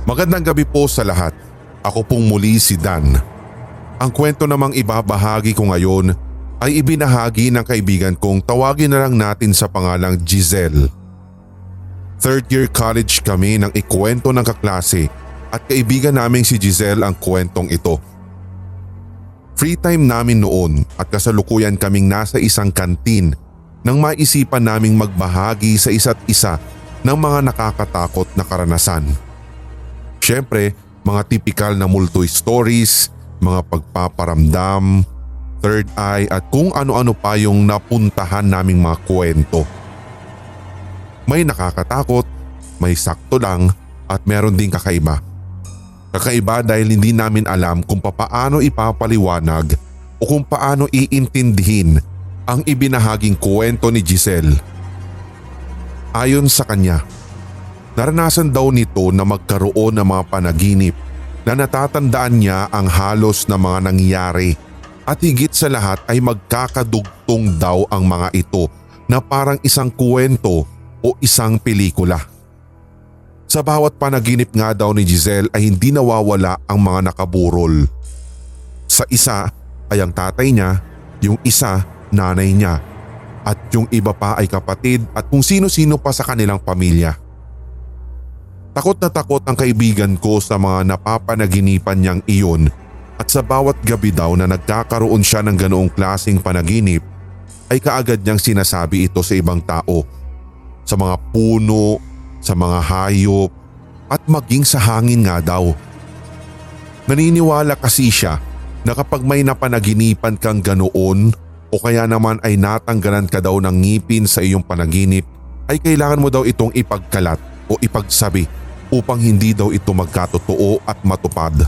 Magandang gabi po sa lahat. Ako pong muli si Dan. Ang kwento namang ibabahagi ko ngayon ay ibinahagi ng kaibigan kong tawagin na lang natin sa pangalang Giselle. Third year college kami nang ikwento ng kaklase at kaibigan naming si Giselle ang kwentong ito. Free time namin noon at kasalukuyan kaming nasa isang kantin nang maisipan naming magbahagi sa isa't isa ng mga nakakatakot na karanasan. Siyempre, mga tipikal na multo stories, mga pagpaparamdam, third eye at kung ano-ano pa yung napuntahan naming mga kwento. May nakakatakot, may sakto lang at meron ding kakaiba. Kakaiba dahil hindi namin alam kung paano ipapaliwanag o kung paano iintindihin ang ibinahaging kwento ni Giselle. Ayon sa kanya, naranasan daw nito na magkaroon ng mga panaginip na natatandaan niya ang halos na mga nangyari at higit sa lahat ay magkakadugtong daw ang mga ito na parang isang kwento o isang pelikula. Sa bawat panaginip nga daw ni Giselle ay hindi nawawala ang mga nakaburol. Sa isa ay ang tatay niya, yung isa nanay niya at yung iba pa ay kapatid at kung sino-sino pa sa kanilang pamilya. Takot na takot ang kaibigan ko sa mga napapanaginipan niyang iyon at sa bawat gabi daw na nagkakaroon siya ng ganoong klaseng panaginip ay kaagad niyang sinasabi ito sa ibang tao, sa mga puno, sa mga hayop at maging sa hangin nga daw. Naniniwala kasi siya na kapag may napanaginipan kang ganoon o kaya naman ay natanggalan ka daw ng ngipin sa iyong panaginip ay kailangan mo daw itong ipagkalat o ipagsabi upang hindi daw ito magkatotoo at matupad.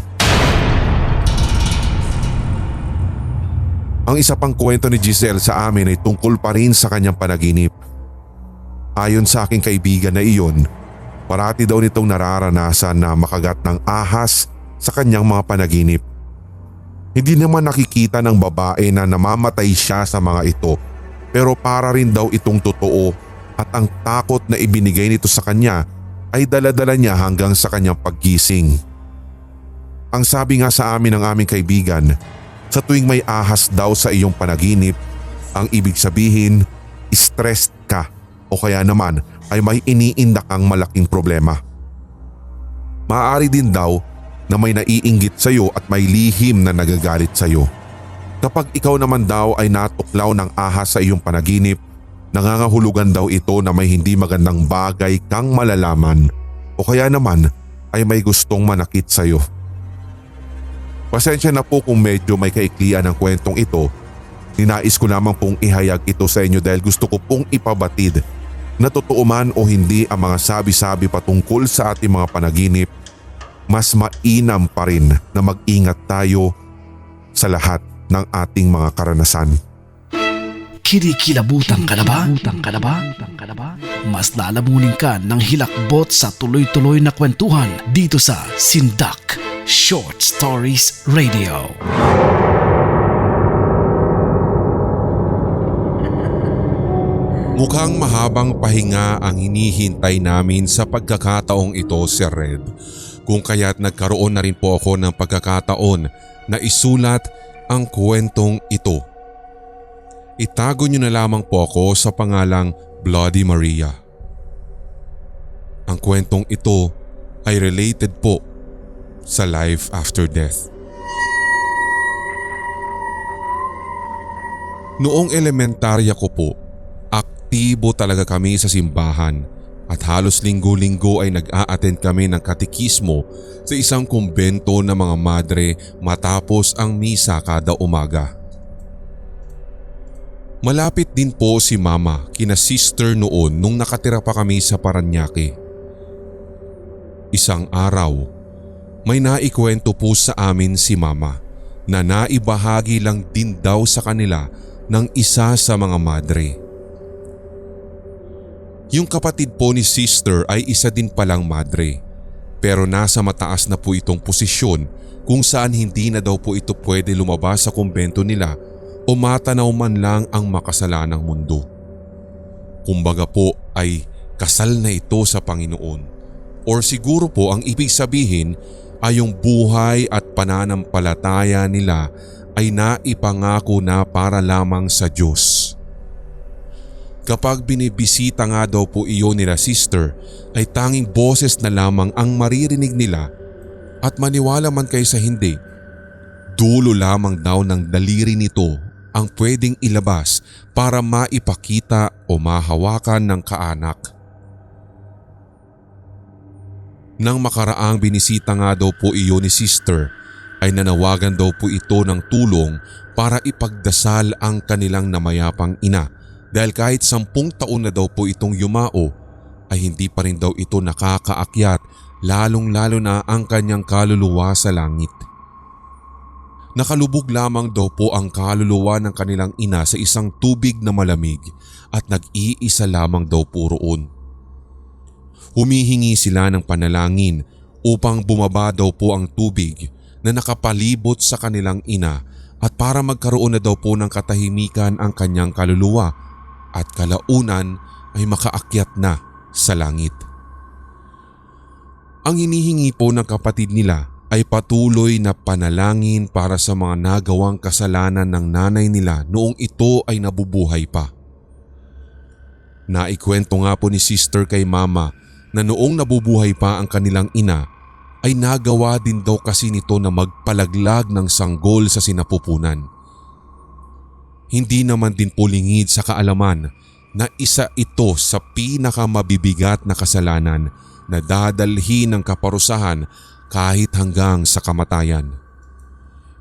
Ang isa pang kwento ni Giselle sa amin ay tungkol pa rin sa kanyang panaginip. Ayon sa aking kaibigan na iyon, parati daw nitong nararanasan na makagat ng ahas sa kanyang mga panaginip. Hindi naman nakikita ng babae na namamatay siya sa mga ito pero para rin daw itong totoo at ang takot na ibinigay nito sa kanya ay dala-dala niya hanggang sa kanyang paggising. Ang sabi nga sa amin ng aming kaibigan, sa tuwing may ahas daw sa iyong panaginip, ang ibig sabihin, stressed ka o kaya naman ay may iniinda kang malaking problema. Maaari din daw na may naiinggit sa iyo at may lihim na nagagalit sa iyo. Kapag ikaw naman daw ay natuklaw ng ahas sa iyong panaginip, nangangahulugan daw ito na may hindi magandang bagay kang malalaman o kaya naman ay may gustong manakit sa iyo. Pasensya na po kung medyo may kaiklian ang kwentong ito. Ninais ko lamang pong ihayag ito sa inyo dahil gusto ko pong ipabatid na totoo man o hindi ang mga sabi-sabi patungkol sa ating mga panaginip, mas mainam pa rin na mag-ingat tayo sa lahat ng ating mga karanasan. Kinikilabutan ka na ba? Mas lalamunin ka ng hilakbot sa tuloy-tuloy na kwentuhan dito sa Sindak Short Stories Radio. Mukhang mahabang pahinga ang hinihintay namin sa pagkakataong ito, Sir Red. Kung kaya't nagkaroon na rin po ako ng pagkakataon na isulat ang kwentong ito. Itago niyo na lamang po ako sa pangalang Bloody Maria. Ang kwentong ito ay related po sa life after death. Noong elementarya ko po, aktibo talaga kami sa simbahan at halos linggo-linggo ay nag-a-attend kami ng katekismo sa isang kumbento ng mga madre matapos ang misa kada umaga. Malapit din po si Mama kina sister noon nung nakatira pa kami sa Parañaque. Isang araw, may naikwento po sa amin si Mama na naibahagi lang din daw sa kanila ng isa sa mga madre. Yung kapatid po ni sister ay isa din palang madre, pero nasa mataas na po itong posisyon kung saan hindi na daw po ito pwede lumabas sa kumbento nila o matanaw man lang ang makasalanang mundo. Kumbaga po ay kasal na ito sa Panginoon Or siguro po ang ibig sabihin ay yung buhay at pananampalataya nila ay naipangako na para lamang sa Diyos. Kapag binibisita nga daw po iyon nila sister ay tanging boses na lamang ang maririnig nila at maniwala man kayo sa hindi, dulo lamang daw ng daliri nito ang pwedeng ilabas para maipakita o mahawakan ng kaanak. Nang makaraang binisita nga daw po iyon ni sister ay nanawagan daw po ito ng tulong para ipagdasal ang kanilang namayapang ina dahil kahit 10 taon na daw po itong yumao ay hindi pa rin daw ito nakakaakyat lalong-lalo na ang kanyang kaluluwa sa langit. Nakalubog lamang daw po ang kaluluwa ng kanilang ina sa isang tubig na malamig at nag-iisa lamang daw po roon. Humihingi sila ng panalangin upang bumaba daw po ang tubig na nakapalibot sa kanilang ina at para magkaroon na daw po ng katahimikan ang kanyang kaluluwa at kalaunan ay makaakyat na sa langit. Ang hinihingi po ng kapatid nila ay patuloy na panalangin para sa mga nagawang kasalanan ng nanay nila noong ito ay nabubuhay pa. Naikwento nga po ni sister kay mama na noong nabubuhay pa ang kanilang ina ay nagawa din daw kasi nito na magpalaglag ng sanggol sa sinapupunan. Hindi naman din po lingid sa kaalaman na isa ito sa pinakamabibigat na kasalanan na dadalhin ng kaparusahan kahit hanggang sa kamatayan.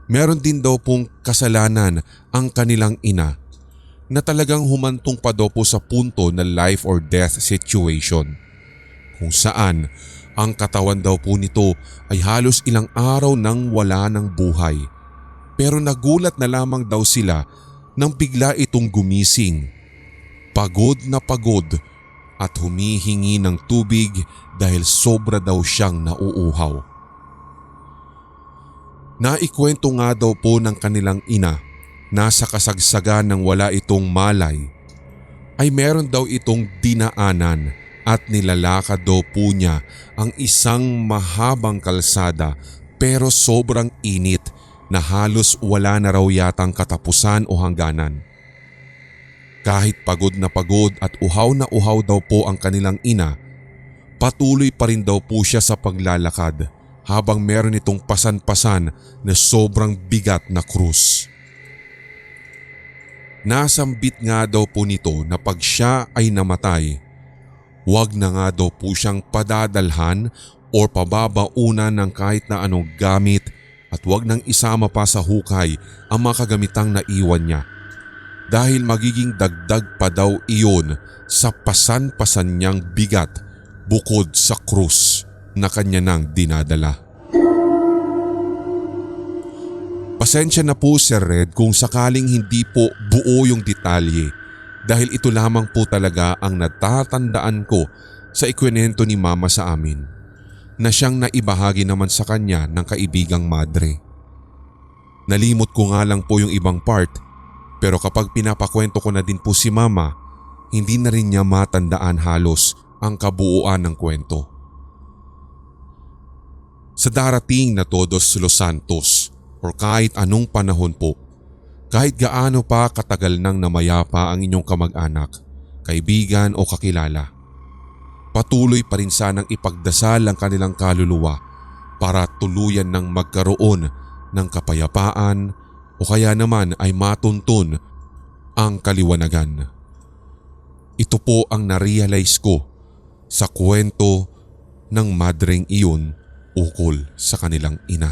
Meron din daw pong kasalanan ang kanilang ina na talagang humantong pa daw po sa punto na life or death situation, kung saan ang katawan daw po nito ay halos ilang araw nang wala ng buhay. Pero nagulat na lamang daw sila nang bigla itong gumising, pagod na pagod at humihingi ng tubig dahil sobra daw siyang nauuhaw. Naikwento nga daw po ng kanilang ina na sa kasagsagan ng wala itong malay ay meron daw itong dinaanan at nilalakad daw po niya ang isang mahabang kalsada pero sobrang init na halos wala na raw yatang katapusan o hangganan. Kahit pagod at uhaw na uhaw daw po ang kanilang ina, patuloy pa rin daw po siya sa paglalakad habang meron itong pasan-pasan na sobrang bigat na krus. Nasambit nga daw po nito na pag siya ay namatay, wag na nga daw po siyang padadalhan o pababaunan ng kahit na anong gamit at wag nang isama pa sa hukay ang mga kagamitang naiwan niya dahil magiging dagdag pa daw iyon sa pasan-pasan niyang bigat bukod sa krus na kanya nang dinadala. Pasensya na po Sir Red kung sakaling hindi po buo yung detalye dahil ito lamang po talaga ang natatandaan ko sa ikwento ni Mama sa amin na siyang naibahagi naman sa kanya ng kaibigang madre. Nalimot ko nga lang po yung ibang part pero kapag pinapakwento ko na din po si Mama, hindi na rin niya matandaan halos ang kabuuan ng kwento. Sa darating na Todos Los Santos o kahit anong panahon po, kahit gaano pa katagal nang namayapa ang inyong kamag-anak, kaibigan o kakilala, patuloy pa rin sanang ipagdasal ang kanilang kaluluwa para tuluyan ng magkaroon ng kapayapaan o kaya naman ay matuntun ang kaliwanagan. Ito po ang narealize ko sa kwento ng madreng iyon ukol sa kanilang ina.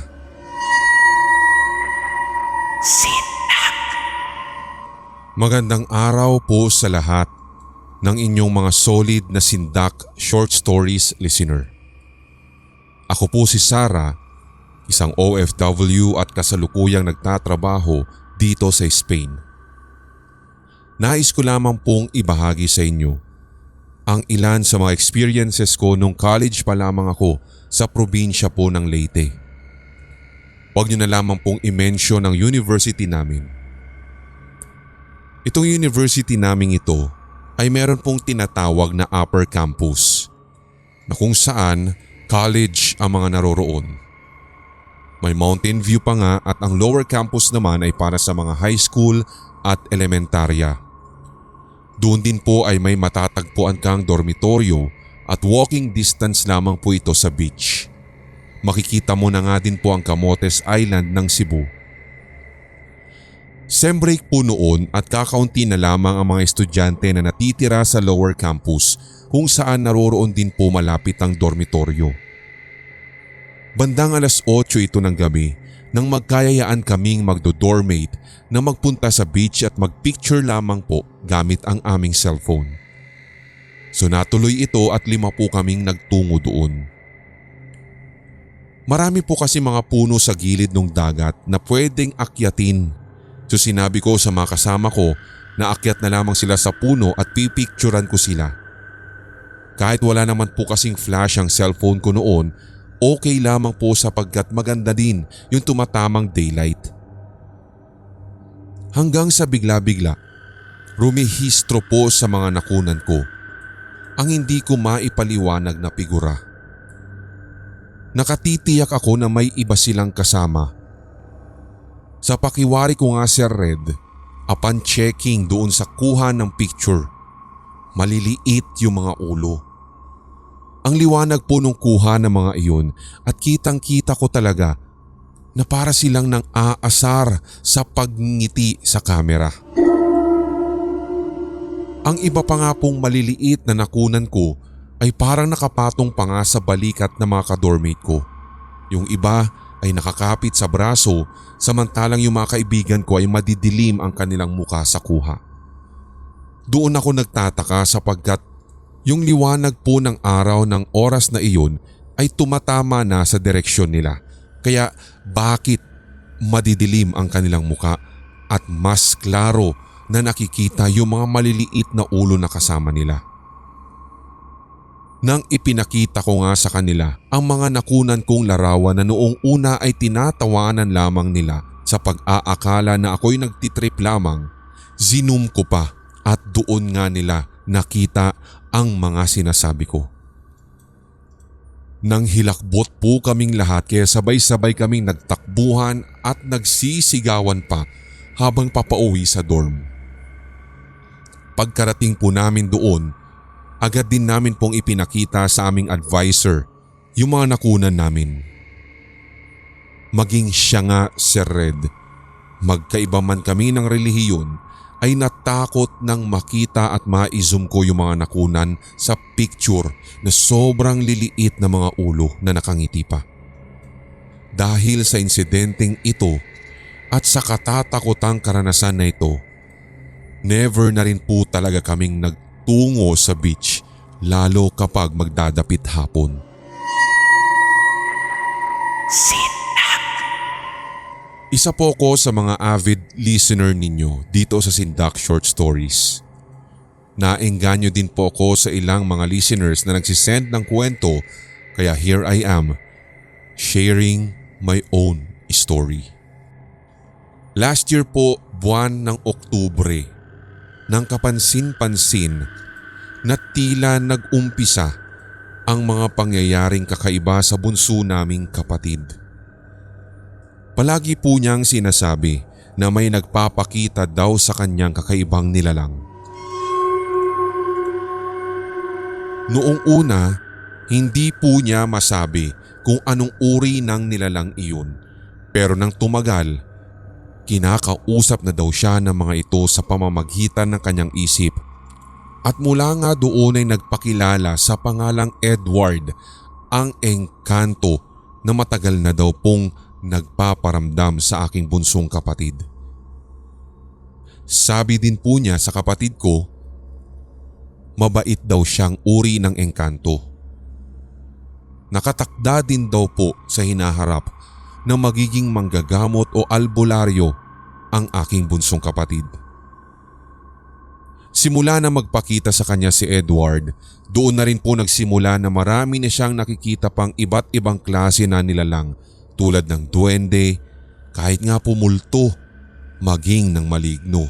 Magandang araw po sa lahat ng inyong mga solid na Sindak Short Stories listener. Ako po si Sarah, isang OFW at kasalukuyang nagtatrabaho dito sa Spain. Nais ko lamang pong ibahagi sa inyo ang ilan sa mga experiences ko nung college pa lamang ako sa probinsya po ng Leyte. Huwag niyo na lamang pong i-mention ang university namin. Itong university naming ito ay meron pong tinatawag na upper campus. na kung saan college ang mga naroroon. May Mountain View pa nga at ang lower campus naman ay para sa mga high school at elementarya. Doon din po ay may matatagpuan kang dormitoryo at walking distance lamang po ito sa beach. Makikita mo na nga din po ang Camotes Island ng Cebu. Sem break po noon at kakaunti na lamang ang mga estudyante na natitira sa lower campus kung saan naroroon din po malapit ang dormitoryo. Bandang 8:00 ito ng gabi nang magkayayaan kaming magdo-dormmate na magpunta sa beach at magpicture lamang po gamit ang aming cellphone. So natuloy ito at 5 po kaming nagtungo doon. Marami po kasi mga puno sa gilid ng dagat na pwedeng akyatin. So sinabi ko sa mga kasama ko na akyat na lamang sila sa puno at pipicturan ko sila. Kahit wala naman po kasing flash ang cellphone ko noon, okay lamang po sapagkat maganda din yung tumatamang daylight. Hanggang sa bigla-bigla, rumihistro po sa mga nakunan ko ang hindi ko maipaliwanag na figura. Nakatitiyak ako na may iba silang kasama. Sa pakiwari ko nga, Sir Red, upon checking doon sa kuha ng picture, maliliit yung mga ulo. Ang liwanag po nung kuha ng mga iyon at kitang-kita ko talaga na para silang nang aasar sa pagngiti sa kamera. Ang iba pa nga pong maliliit na nakunan ko ay parang nakapatong pa nga sa balikat ng mga kadormate ko. Yung iba ay nakakapit sa braso samantalang yung mga kaibigan ko ay madidilim ang kanilang muka sa kuha. Doon ako nagtataka sapagkat yung liwanag po ng araw ng oras na iyon ay tumatama na sa direksyon nila. Kaya bakit madidilim ang kanilang muka at mas klaro na nakikita yung mga maliliit na ulo na kasama nila? Nang ipinakita ko nga sa kanila ang mga nakunan kong larawan na noong una ay tinatawanan lamang nila sa pag-aakala na ako'y nagtitrip lamang, zoom ko pa at doon nga nila nakita ang mga sinasabi ko. Nang hilakbot po kaming lahat kaya sabay-sabay kaming nagtakbuhan at nagsisigawan pa habang papauwi sa dorm. Pagkarating po namin doon, agad din namin pong ipinakita sa aming advisor yung mga nakunan namin. Maging siya nga, Sir Red, magkaiba man kami ng relihiyon, ay natakot nang makita at ma-zoom ko yung mga nakunan sa picture na sobrang liliit na mga ulo na nakangiti pa. Dahil sa insidenteng ito at sa katatakotang karanasan na ito, never na rin po talaga kaming nagtungo sa beach lalo kapag magdadapit hapon. Isa po ko sa mga avid listener ninyo dito sa Sindak Short Stories. Naengganyo din po ako sa ilang mga listeners na nagsisend ng kwento kaya here I am, sharing my own story. Last year po, buwan ng Oktubre, nang kapansin-pansin na tila nag-umpisa ang mga pangyayaring kakaiba sa bunso naming kapatid. Palagi po niyang sinasabi na may nagpapakita daw sa kanyang kakaibang nilalang. Noong una, hindi po niya masabi kung anong uri ng nilalang iyon, pero nang tumagal, kinakausap na daw siya ng mga ito sa pamamagitan ng kanyang isip. At mula nga doon ay nagpakilala sa pangalang Edward, ang engkanto na matagal na daw pong nagpaparamdam sa aking bunsong kapatid. Sabi din po niya sa kapatid ko, mabait daw siyang uri ng engkanto. Nakatakda din daw po sa hinaharap na magiging manggagamot o albularyo ang aking bunsong kapatid. Simula na magpakita sa kanya si Edward, doon na rin po nagsimula na marami na siyang nakikita pang iba't ibang klase na nilalang tulad ng duwende, kahit nga po multo, maging ng maligno.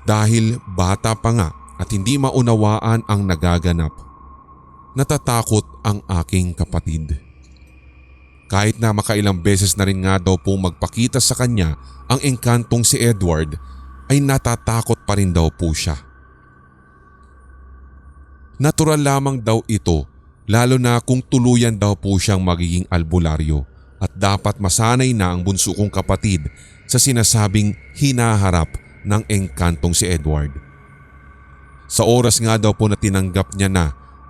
Dahil bata pa nga at hindi maunawaan ang nagaganap, natatakot ang aking kapatid. Kahit na makailang beses na rin nga daw pong magpakita sa kanya ang engkantong si Edward, ay natatakot pa rin daw po siya. Natural lamang daw ito, lalo na kung tuluyan daw po siyang magiging albularyo at dapat masanay na ang bunso kong kapatid sa sinasabing hinaharap ng engkantong si Edward. Sa oras nga daw po na tinanggap niya na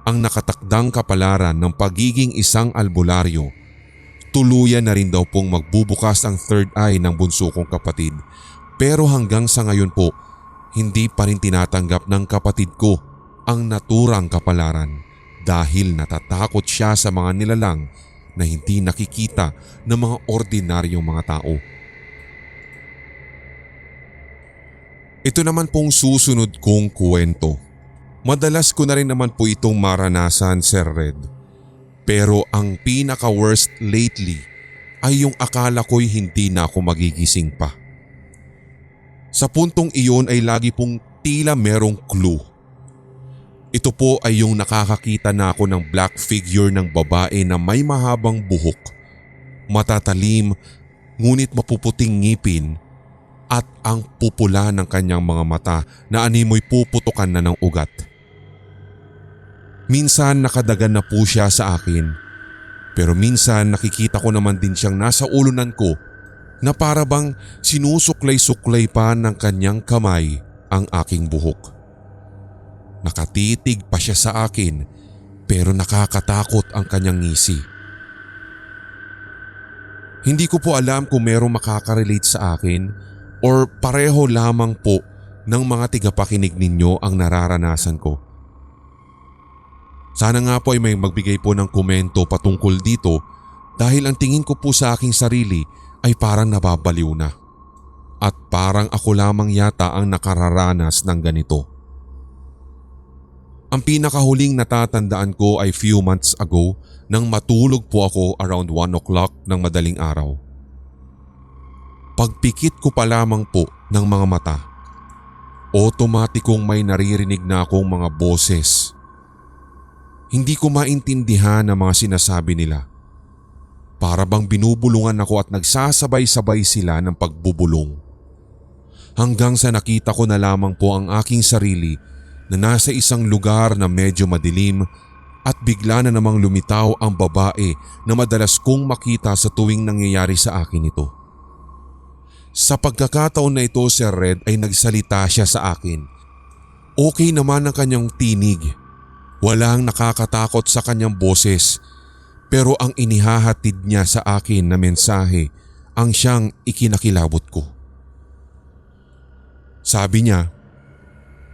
ang nakatakdang kapalaran ng pagiging isang albularyo, tuluyan na rin daw pong magbubukas ang third eye ng bunso kong kapatid. Pero hanggang sa ngayon po, hindi pa rin tinatanggap ng kapatid ko ang naturang kapalaran dahil natatakot siya sa mga nilalang na hindi nakikita ng mga ordinaryong mga tao. Ito naman pong susunod kong kwento. Madalas ko na rin naman po itong maranasan, Sir Red. Pero ang pinaka-worst lately ay yung akala ko'y hindi na ako magigising pa. Sa puntong iyon ay lagi pong tila merong clue. Ito po ay yung nakakakita na ako ng black figure ng babae na may mahabang buhok, matatalim ngunit mapuputing ngipin at ang pupula ng kanyang mga mata na animoy puputukan na ng ugat. Minsan nakadagan na po siya sa akin, pero minsan nakikita ko naman din siyang nasa ulunan ko na para bang sinusuklay-suklay pa ng kanyang kamay ang aking buhok. Nakatitig pa siya sa akin pero nakakatakot ang kanyang ngisi. Hindi ko po alam kung merong makaka-relate sa akin or pareho lamang po ng mga tigapakinig ninyo ang nararanasan ko. Sana nga po ay may magbigay po ng komento patungkol dito dahil ang tingin ko po sa aking sarili ay parang nababaliw na. At parang ako lamang yata ang nakararanas ng ganito. Ang pinakahuling natatandaan ko ay few months ago nang matulog po ako around 1 o'clock ng madaling araw. Pagpikit ko pa lamang po ng mga mata, otomatikong may naririnig na akong mga boses. Hindi ko maintindihan ang mga sinasabi nila. Para bang binubulungan ako at nagsasabay-sabay sila ng pagbubulong. Hanggang sa nakita ko na lamang po ang aking sarili na nasa isang lugar na medyo madilim at bigla na namang lumitaw ang babae na madalas kong makita sa tuwing nangyayari sa akin ito. Sa pagkakataon na ito, Sir Red, ay nagsalita siya sa akin. Okay naman ang kanyang tinig. Walang nakakatakot sa kanyang boses, pero ang inihahatid niya sa akin na mensahe ang siyang ikinakilabot ko. Sabi niya,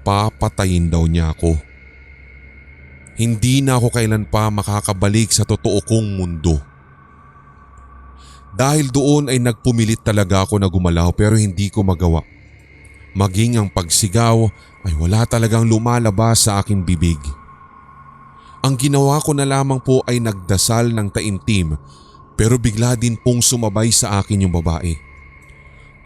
papatayin daw niya ako. Hindi na ako kailan pa makakabalik sa totoo kong mundo. Dahil doon ay nagpumilit talaga ako na gumalaw pero hindi ko magawa. Maging ang pagsigaw ay wala talagang lumalabas sa aking bibig. Ang ginawa ko na lamang po ay nagdasal ng taimtim pero bigla din pong sumabay sa akin yung babae.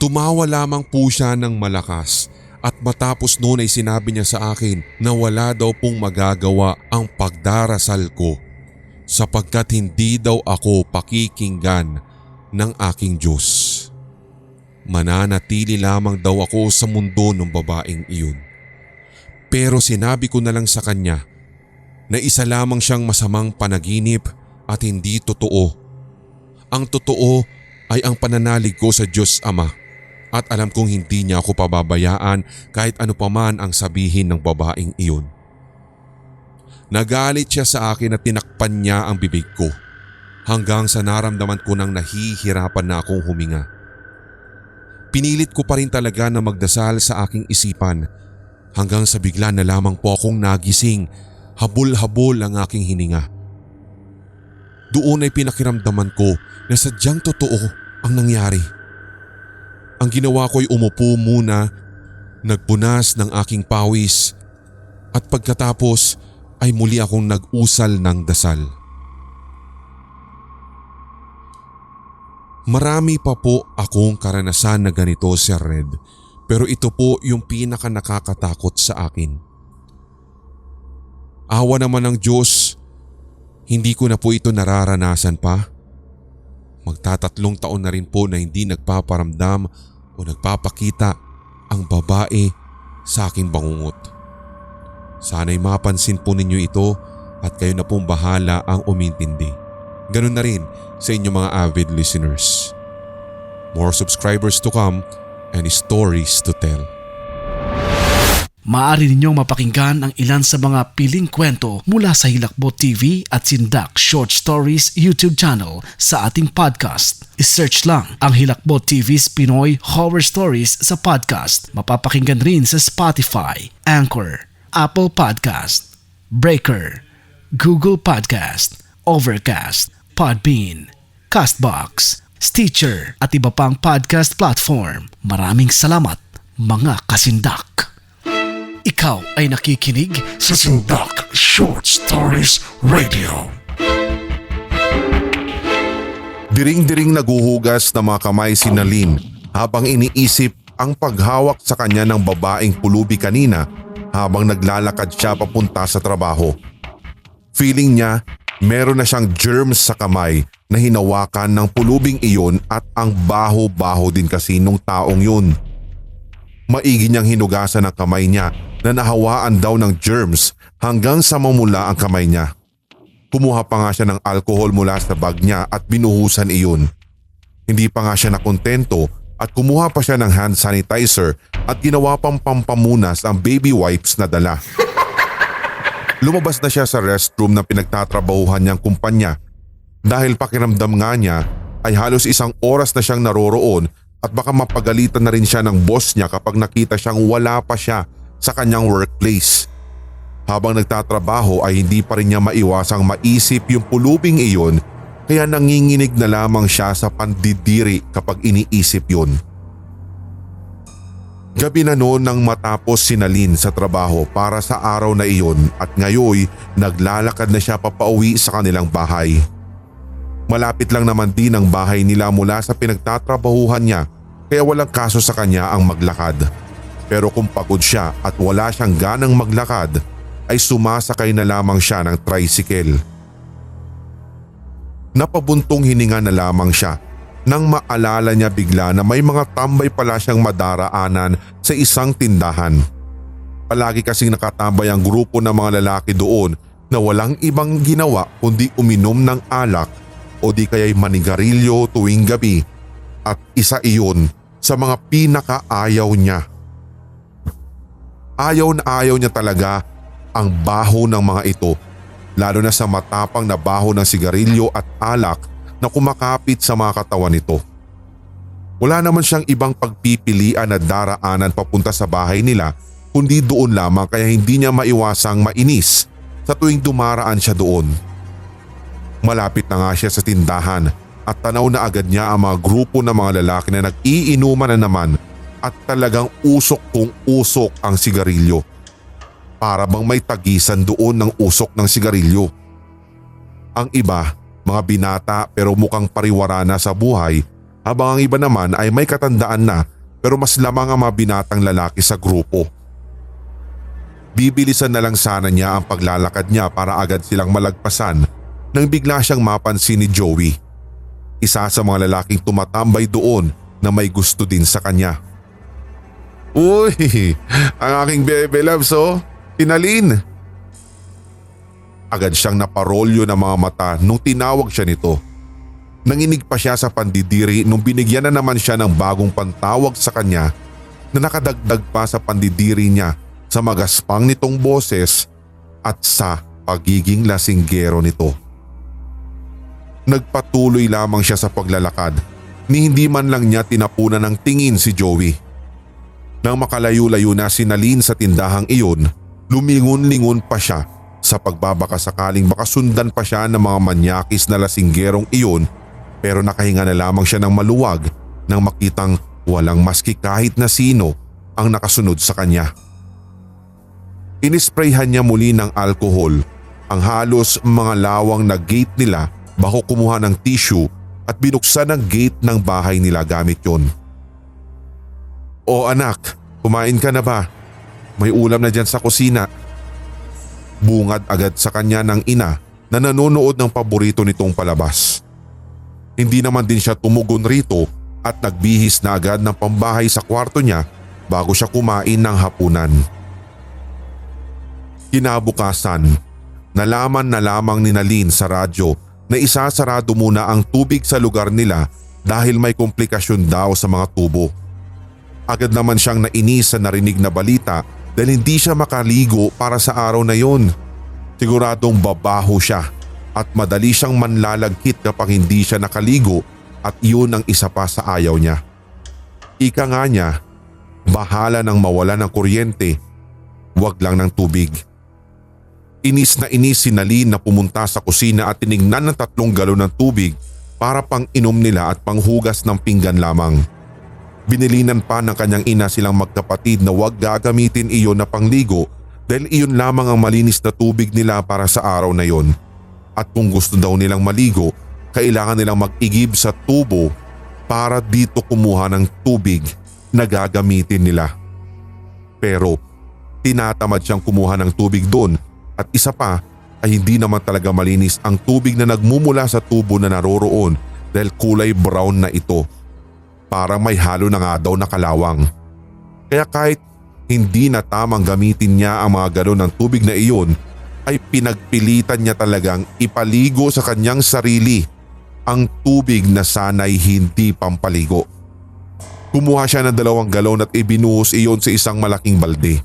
Tumawa lamang po siya ng malakas at matapos noon ay sinabi niya sa akin na wala daw pong magagawa ang pagdarasal ko sapagkat hindi daw ako pakikinggan ng aking Diyos. Mananatili lamang daw ako sa mundo ng babaeng iyon. Pero sinabi ko na lang sa kanya na isa lamang siyang masamang panaginip at hindi totoo. Ang totoo ay ang pananalig ko sa Diyos Ama at alam kong hindi niya ako pababayaan kahit ano paman ang sabihin ng babaeng iyon. Nagalit siya sa akin at tinakpan niya ang bibig ko hanggang sa naramdaman ko nang nahihirapan na akong huminga. Pinilit ko pa rin talaga na magdasal sa aking isipan hanggang sa bigla na lamang po akong nagising. Habol-habol ang aking hininga. Doon ay pinakiramdaman ko na sadyang totoo ang nangyari. Ang ginawa ko ay umupo muna, nagpunas ng aking pawis at pagkatapos ay muli akong nag-usal ng dasal. Marami pa po akong karanasan na ganito, Sir Red, pero ito po yung pinaka nakakatakot sa akin. Awa naman ng Diyos Hindi ko na po ito nararanasan pa. Magtatatlong taon na rin po na hindi nagpaparamdam o nagpapakita ang babae sa aking bangungot. Sana'y mapansin po ninyo ito at kayo na pong bahala ang umintindi. Ganun na rin sa inyong mga avid listeners. More subscribers to come and stories to tell. Maaari ninyong mapakinggan ang ilan sa mga piling kwento mula sa Hilakbot TV at Sindak Short Stories YouTube channel sa ating podcast. I-search lang ang Hilakbot TV's Pinoy Horror Stories sa podcast. Mapapakinggan rin sa Spotify, Anchor, Apple Podcast, Breaker, Google Podcast, Overcast, Podbean, Castbox, Stitcher at iba pang podcast platform. Maraming salamat mga kasindak! Ikaw ay nakikinig sa Sindak Short Stories Radio. Diring-diring naguhugas na mga kamay si Nalin habang iniisip ang paghawak sa kanya ng babaeng pulubi kanina habang naglalakad siya papunta sa trabaho. Feeling niya meron na siyang germs sa kamay na hinawakan ng pulubing iyon at ang baho-baho din kasi nung taong yun. Maigi niyang hinugasan ang kamay niya na nahawaan daw ng germs hanggang sa mamula ang kamay niya. Kumuha pa nga siya ng alcohol mula sa bag niya at binuhusan iyon. Hindi pa nga siya nakontento at kumuha pa siya ng hand sanitizer at ginawa pang pampamunas ang baby wipes na dala. Lumabas na siya sa restroom na pinagtatrabahuhan niyang kumpanya dahil pakiramdam nga niya ay halos 1 oras na siyang naroroon at baka mapagalitan na rin siya ng boss niya kapag nakita siyang wala pa siya sa kanyang workplace. Habang nagtatrabaho ay hindi pa rin niya maiwasang maisip yung pulubing iyon kaya nanginginig na lamang siya sa pandidiri kapag iniisip yun. Gabi na noon nang matapos si Nalin sa trabaho para sa araw na iyon at ngayoy naglalakad na siya papauwi sa kanilang bahay. Malapit lang naman din ang bahay nila mula sa pinagtatrabahuhan niya kaya walang kaso sa kanya ang maglakad. Pero kung pagod siya at wala siyang ganang maglakad ay sumasakay na lamang siya ng tricycle. Napabuntong hininga na lamang siya nang maalala niya bigla na may mga tambay pala siyang madaraanan sa isang tindahan. Palagi kasing nakatambay ang grupo ng mga lalaki doon na walang ibang ginawa kundi uminom ng alak o di kaya'y manigarilyo tuwing gabi at isa iyon sa mga pinakaayaw niya. Ayaw na ayaw niya talaga ang baho ng mga ito, lalo na sa matapang na baho ng sigarilyo at alak na kumakapit sa mga katawan nito. Wala naman siyang ibang pagpipilian na daraanan papunta sa bahay nila kundi doon lamang kaya hindi niya maiwasang mainis sa tuwing dumaraan siya doon. Malapit na nga siya sa tindahan at tanaw na agad niya ang mga grupo ng mga lalaki na nag-iinuman na naman at talagang usok kung usok ang sigarilyo. Para bang may tagisan doon ng usok ng sigarilyo. Ang iba, mga binata pero mukhang pariwara na sa buhay habang ang iba naman ay may katandaan na pero mas lamang ang mga binatang lalaki sa grupo. Bibilisan na lang sana niya ang paglalakad niya para agad silang malagpasan nang bigla siyang mapansin ni Joey. Isa sa mga lalaking tumatambay doon na may gusto din sa kanya. Uy, ang aking bebe loves Nalin. Agad siyang naparolyo ng mga mata nung tinawag siya nito. Nanginig pa siya sa pandidiri nung binigyan na naman siya ng bagong pantawag sa kanya na nakadagdag pa sa pandidiri niya sa magaspang nitong boses at sa pagiging lasinggero nito. Nagpatuloy lamang siya sa paglalakad ni hindi man lang niya tinapunan ng tingin si Joey. Nang makalayo-layo na si Nalin sa tindahang iyon, lumingon-lingon pa siya sa pagbabaka sakaling baka sundan pa siya ng mga manyakis na lasinggerong iyon pero nakahinga na lamang siya ng maluwag nang makitang walang maski kahit na sino ang nakasunod sa kanya. Inisprayhan niya muli ng alkohol ang halos mga lawang na gate nila bago kumuha ng tissue at binuksan ang gate ng bahay nila gamit yon. O anak, kumain ka na ba? May ulam na dyan sa kusina. Bungad agad sa kanya ng ina na nanonood ng paborito nitong palabas. Hindi naman din siya tumugon rito at nagbihis na agad ng pambahay sa kwarto niya bago siya kumain ng hapunan. Kinabukasan, nalaman na lamang ni Nalin sa radyo na isasarado muna ang tubig sa lugar nila dahil may komplikasyon daw sa mga tubo. Agad naman siyang nainis sa narinig na balita dahil hindi siya makaligo para sa araw na yon. Siguradong babaho siya at madali siyang manlalagkit kapag hindi siya nakaligo at yun ang isa pa sa ayaw niya. Ika nga niya, bahala nang mawala ng kuryente, wag lang ng tubig. Inis na inis si Nalin na pumunta sa kusina at tinignan ng 3 galon ng tubig para pang inom nila at panghugas ng pinggan lamang. Binilinan pa ng kanyang ina silang magkapatid na huwag gagamitin iyon na pangligo dahil iyon lamang ang malinis na tubig nila para sa araw na yon. At kung gusto daw nilang maligo, kailangan nilang mag-igib sa tubo para dito kumuha ng tubig na gagamitin nila. Pero tinatamad siyang kumuha ng tubig doon at isa pa ay hindi naman talaga malinis ang tubig na nagmumula sa tubo na naroroon dahil kulay brown na ito. Parang may halo na nga daw na kalawang. Kaya kahit hindi na tamang gamitin niya ang mga galon ng tubig na iyon, ay pinagpilitan niya talagang ipaligo sa kanyang sarili ang tubig na sana'y hindi pampaligo. Kumuha siya ng 2 galon at ibinuhos iyon sa isang malaking balde.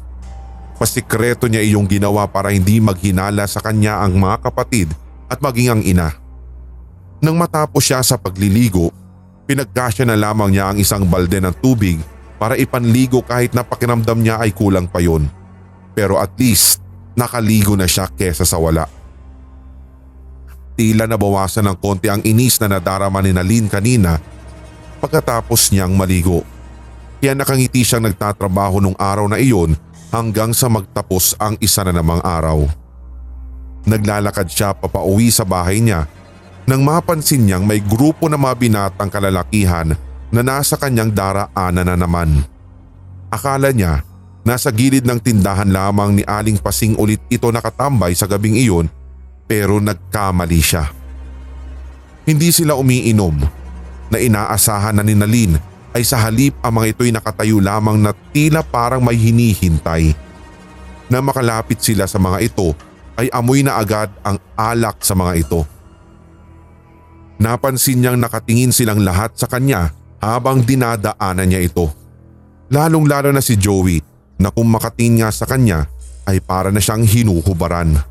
Pasikreto niya iyong ginawa para hindi maghinala sa kanya ang mga kapatid at maging ang ina. Nang matapos siya sa pagliligo, pinagkasya na lamang niya ang isang balde ng tubig para ipanligo kahit na pakiramdam niya ay kulang pa yun. Pero at least nakaligo na siya kesa sa wala. Tila nabawasan ng konti ang inis na nadarama ni Nalin kanina pagkatapos niyang maligo. Kaya nakangiti siyang nagtatrabaho nung araw na iyon hanggang sa magtapos ang isa na namang araw. Naglalakad siya papauwi sa bahay niya nang mapansin niyang may grupo ng mga binatang kalalakihan na nasa kanyang daraanan na naman. Akala niya nasa gilid ng tindahan lamang ni Aling Pasing ulit ito nakatambay sa gabing iyon pero nagkamali siya. Hindi sila umiinom na inaasahan na ni Nalin ay sa halip ang mga ito'y nakatayo lamang na tila parang may hinihintay. Na makalapit sila sa mga ito ay amoy na agad ang alak sa mga ito. Napansin niyang nakatingin silang lahat sa kanya habang dinadaanan niya ito. Lalong-lalo na si Joey na kung makatingin nga sa kanya ay para na siyang hinuhubaran.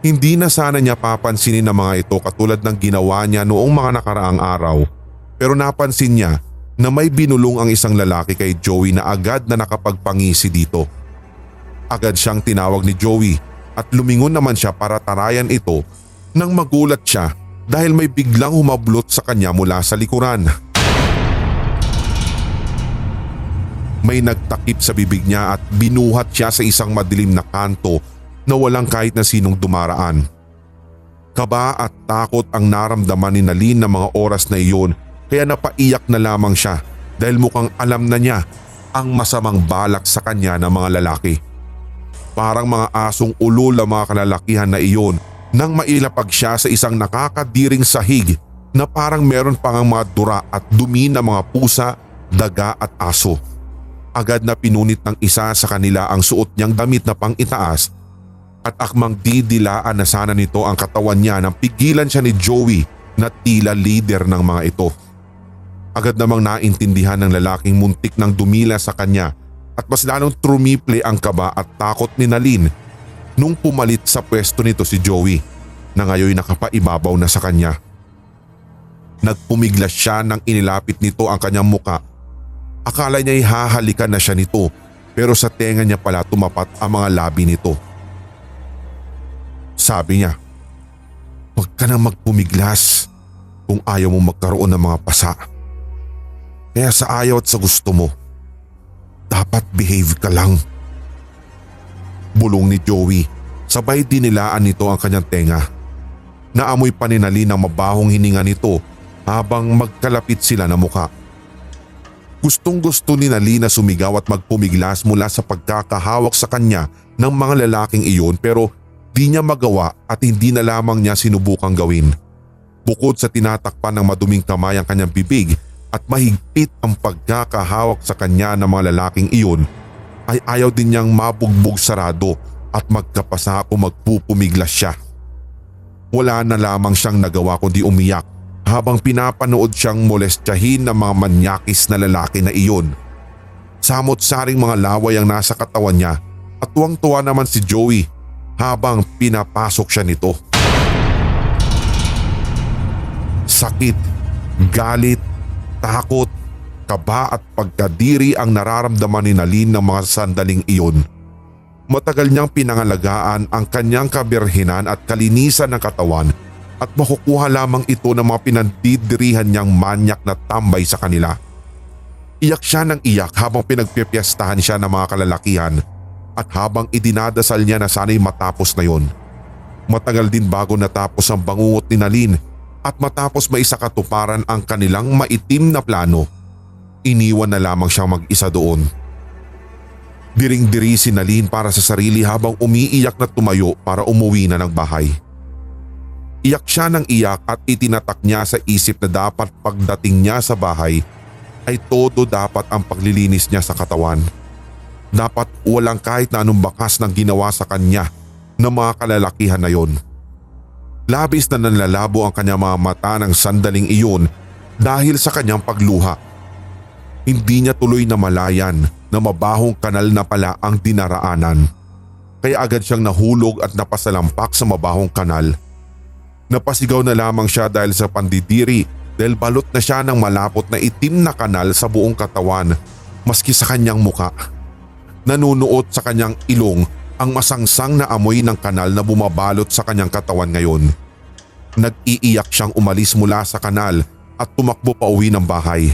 Hindi na sana niya papansinin ang mga ito katulad ng ginawa niya noong mga nakaraang araw, pero napansin niya na may binulong ang isang lalaki kay Joey na agad na nakapagpangisi dito. Agad siyang tinawag ni Joey at lumingon naman siya para tarayan ito nang magulat siya dahil may biglang humablot sa kanya mula sa likuran. May nagtakip sa bibig niya at binuhat siya sa isang madilim na kanto na walang kahit na sinong dumaraan. Kaba at takot ang naramdaman ni Nalin ng mga oras na iyon kaya napaiyak na lamang siya dahil mukhang alam na niya ang masamang balak sa kanya ng mga lalaki. Parang mga asong ulol ang mga kalalakihan na iyon nang mailapag siya sa isang nakakadiring sahig na parang meron pang mga dura at dumi ng mga pusa, daga at aso. Agad na pinunit ng isa sa kanila ang suot niyang damit na pang-itaas at akmang didilaan na sana nito ang katawan niya nang pigilan siya ni Joey na tila leader ng mga ito. Agad namang naintindihan ng lalaking muntik ng dumila sa kanya at mas lalong trumiple ang kaba at takot ni Nalin nung pumalit sa pwesto nito si Joey na ngayon nakapaibabaw na sa kanya. Nagpumiglas siya nang inilapit nito ang kanyang muka. Akala niya'y hahalikan na siya nito pero sa tenga niya pala tumapat ang mga labi nito. Sabi niya, "Huwag ka nang magpumiglas kung ayaw mo magkaroon ng mga pasa. Kaya sa ayaw at sa gusto mo, dapat behave ka lang." Bulong ni Joey, sabay dinilaan nito ang kanyang tenga. Naamoy pa ni Nalin ang mabahong hininga nito habang magkalapit sila na muka. Gustong-gusto ni Nalin na sumigaw at magpumiglas mula sa pagkakahawak sa kanya ng mga lalaking iyon pero Di niya magawa at hindi na lamang niya sinubukang gawin. Bukod sa tinatakpan ng maduming kamay ang kanyang bibig at mahigpit ang pagkakahawak sa kanya ng mga lalaking iyon, ay ayaw din niyang mabugbog sarado at magkapasa kung magpupumiglas siya. Wala na lamang siyang nagawa kundi umiyak habang pinapanood siyang molestyahin ng mga manyakis na lalaki na iyon. Samot-saring mga laway ang nasa katawan niya at tuwang-tuwa naman si Joey habang pinapasok siya nito. Sakit, galit, takot, kaba at pagkadiri ang nararamdaman ni Nalin ng mga sandaling iyon. Matagal niyang pinangalagaan ang kanyang kabirhinan at kalinisan ng katawan at makukuha lamang ito ng mga pinandidirihan niyang manyak na tambay sa kanila. Iyak siya ng iyak habang pinagpipiyastahan siya ng mga kalalakihan at habang idinadasal niya na sana'y matapos na yon. Matagal din bago natapos ang bangungot ni Nalin at matapos maisakatuparan ang kanilang maitim na plano, iniwan na lamang siyang mag-isa doon. Diring-diri si Nalin para sa sarili habang umiiyak na tumayo para umuwi na ng bahay. Iyak siya ng iyak at itinatak niya sa isip na dapat pagdating niya sa bahay ay todo dapat ang paglilinis niya sa katawan. Dapat walang kahit na anong bakas ng ginawa sa kanya ng mga kalalakihan na yon. Labis na nanlalabo ang kanyang mga mata ng sandaling iyon dahil sa kanyang pagluha. Hindi niya tuloy na malayan na mabahong kanal na pala ang dinaraanan. Kaya agad siyang nahulog at napasalampak sa mabahong kanal. Napasigaw na lamang siya dahil sa pandidiri dahil balot na siya ng malapot na itim na kanal sa buong katawan maski sa kanyang muka. Nanunuot sa kanyang ilong ang masangsang na amoy ng kanal na bumabalot sa kanyang katawan ngayon. Nag-iiyak siyang umalis mula sa kanal at tumakbo pa uwi ng bahay.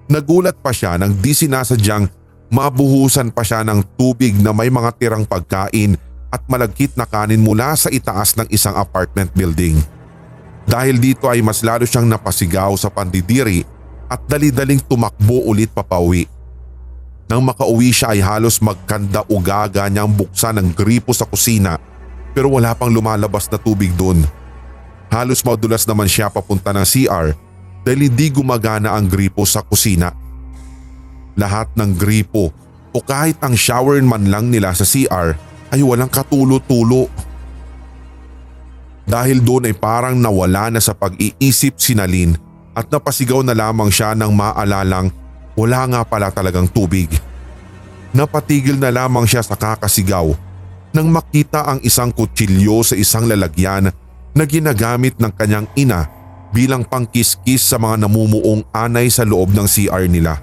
Nagulat pa siya nang di sinasadyang mabuhusan pa siya ng tubig na may mga tirang pagkain at malagkit na kanin mula sa itaas ng isang apartment building. Dahil dito ay mas lalo siyang napasigaw sa pandidiri at dali-daling tumakbo ulit papauwi. Nang makauwi siya ay halos magkanda-ugaga niyang buksan ang gripo sa kusina pero wala pang lumalabas na tubig doon. Halos madulas naman siya papunta ng CR dahil hindi gumagana ang gripo sa kusina. Lahat ng gripo o kahit ang shower man lang nila sa CR ay walang katulo-tulo. Dahil doon ay parang nawala na sa pag-iisip si Nalin at napasigaw na lamang siya nang maalalang wala nga pala talagang tubig. Napatigil na lamang siya sa kakasigaw nang makita ang isang kutsilyo sa isang lalagyan na ginagamit ng kanyang ina bilang pangkiskis sa mga namumuong anay sa loob ng CR nila.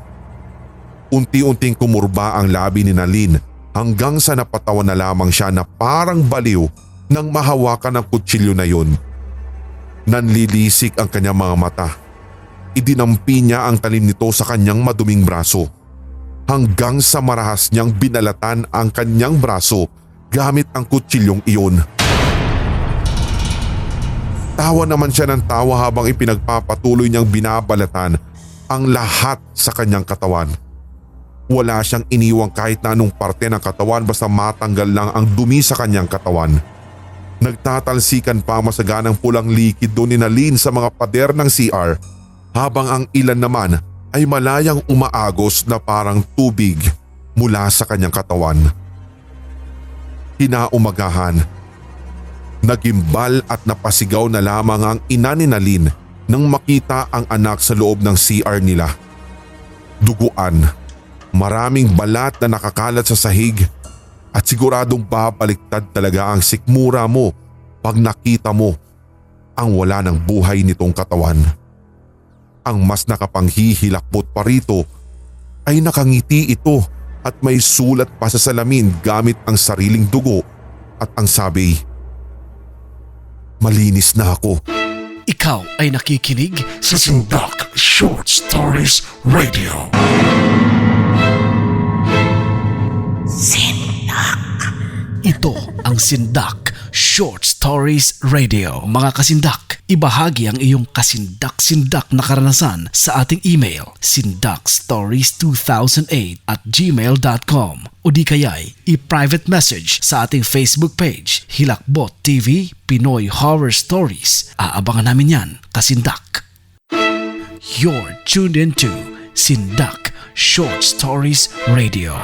Unti-unting kumurba ang labi ni Nalin hanggang sa napatawa na lamang siya na parang baliw nang mahawakan ang kutsilyo na yun. Nanlilisik ang kanyang mga mata. Idinampi niya ang talim nito sa kanyang maduming braso hanggang sa marahas niyang binalatan ang kanyang braso gamit ang kutsilyong iyon. Tawa naman siya ng tawa habang ipinagpapatuloy niyang binabalatan ang lahat sa kanyang katawan. Wala siyang iniwang kahit na anong parte ng katawan basta matanggal lang ang dumi sa kanyang katawan. Nagtatalsikan pa masaganang pulang likid doon ni Nalin sa mga pader ng CR habang ang ilan naman ay malayang umaagos na parang tubig mula sa kanyang katawan. Kinaumagahan, nagimbal at napasigaw na lamang ang ina ni Nalin nang makita ang anak sa loob ng CR nila. Duguan, maraming balat na nakakalat sa sahig at siguradong babaliktad talaga ang sikmura mo pag nakita mo ang wala ng buhay nitong katawan. Ang mas nakapanghihilakbot pa rito ay nakangiti ito at may sulat pa sa salamin gamit ang sariling dugo at ang sabi, "Malinis na ako." Ikaw ay nakikinig sa Sindak Short Stories Radio. Ito ang Sindak Short Stories Radio. Mga kasindak, Ibahagi ang iyong kasindak-sindak na karanasan sa ating email sindakstories2008@gmail.com o di kaya'y i-private message sa ating Facebook page Hilakbot TV Pinoy Horror Stories. Aabangan namin yan, kasindak. You're tuned into Sindak Short Stories Radio.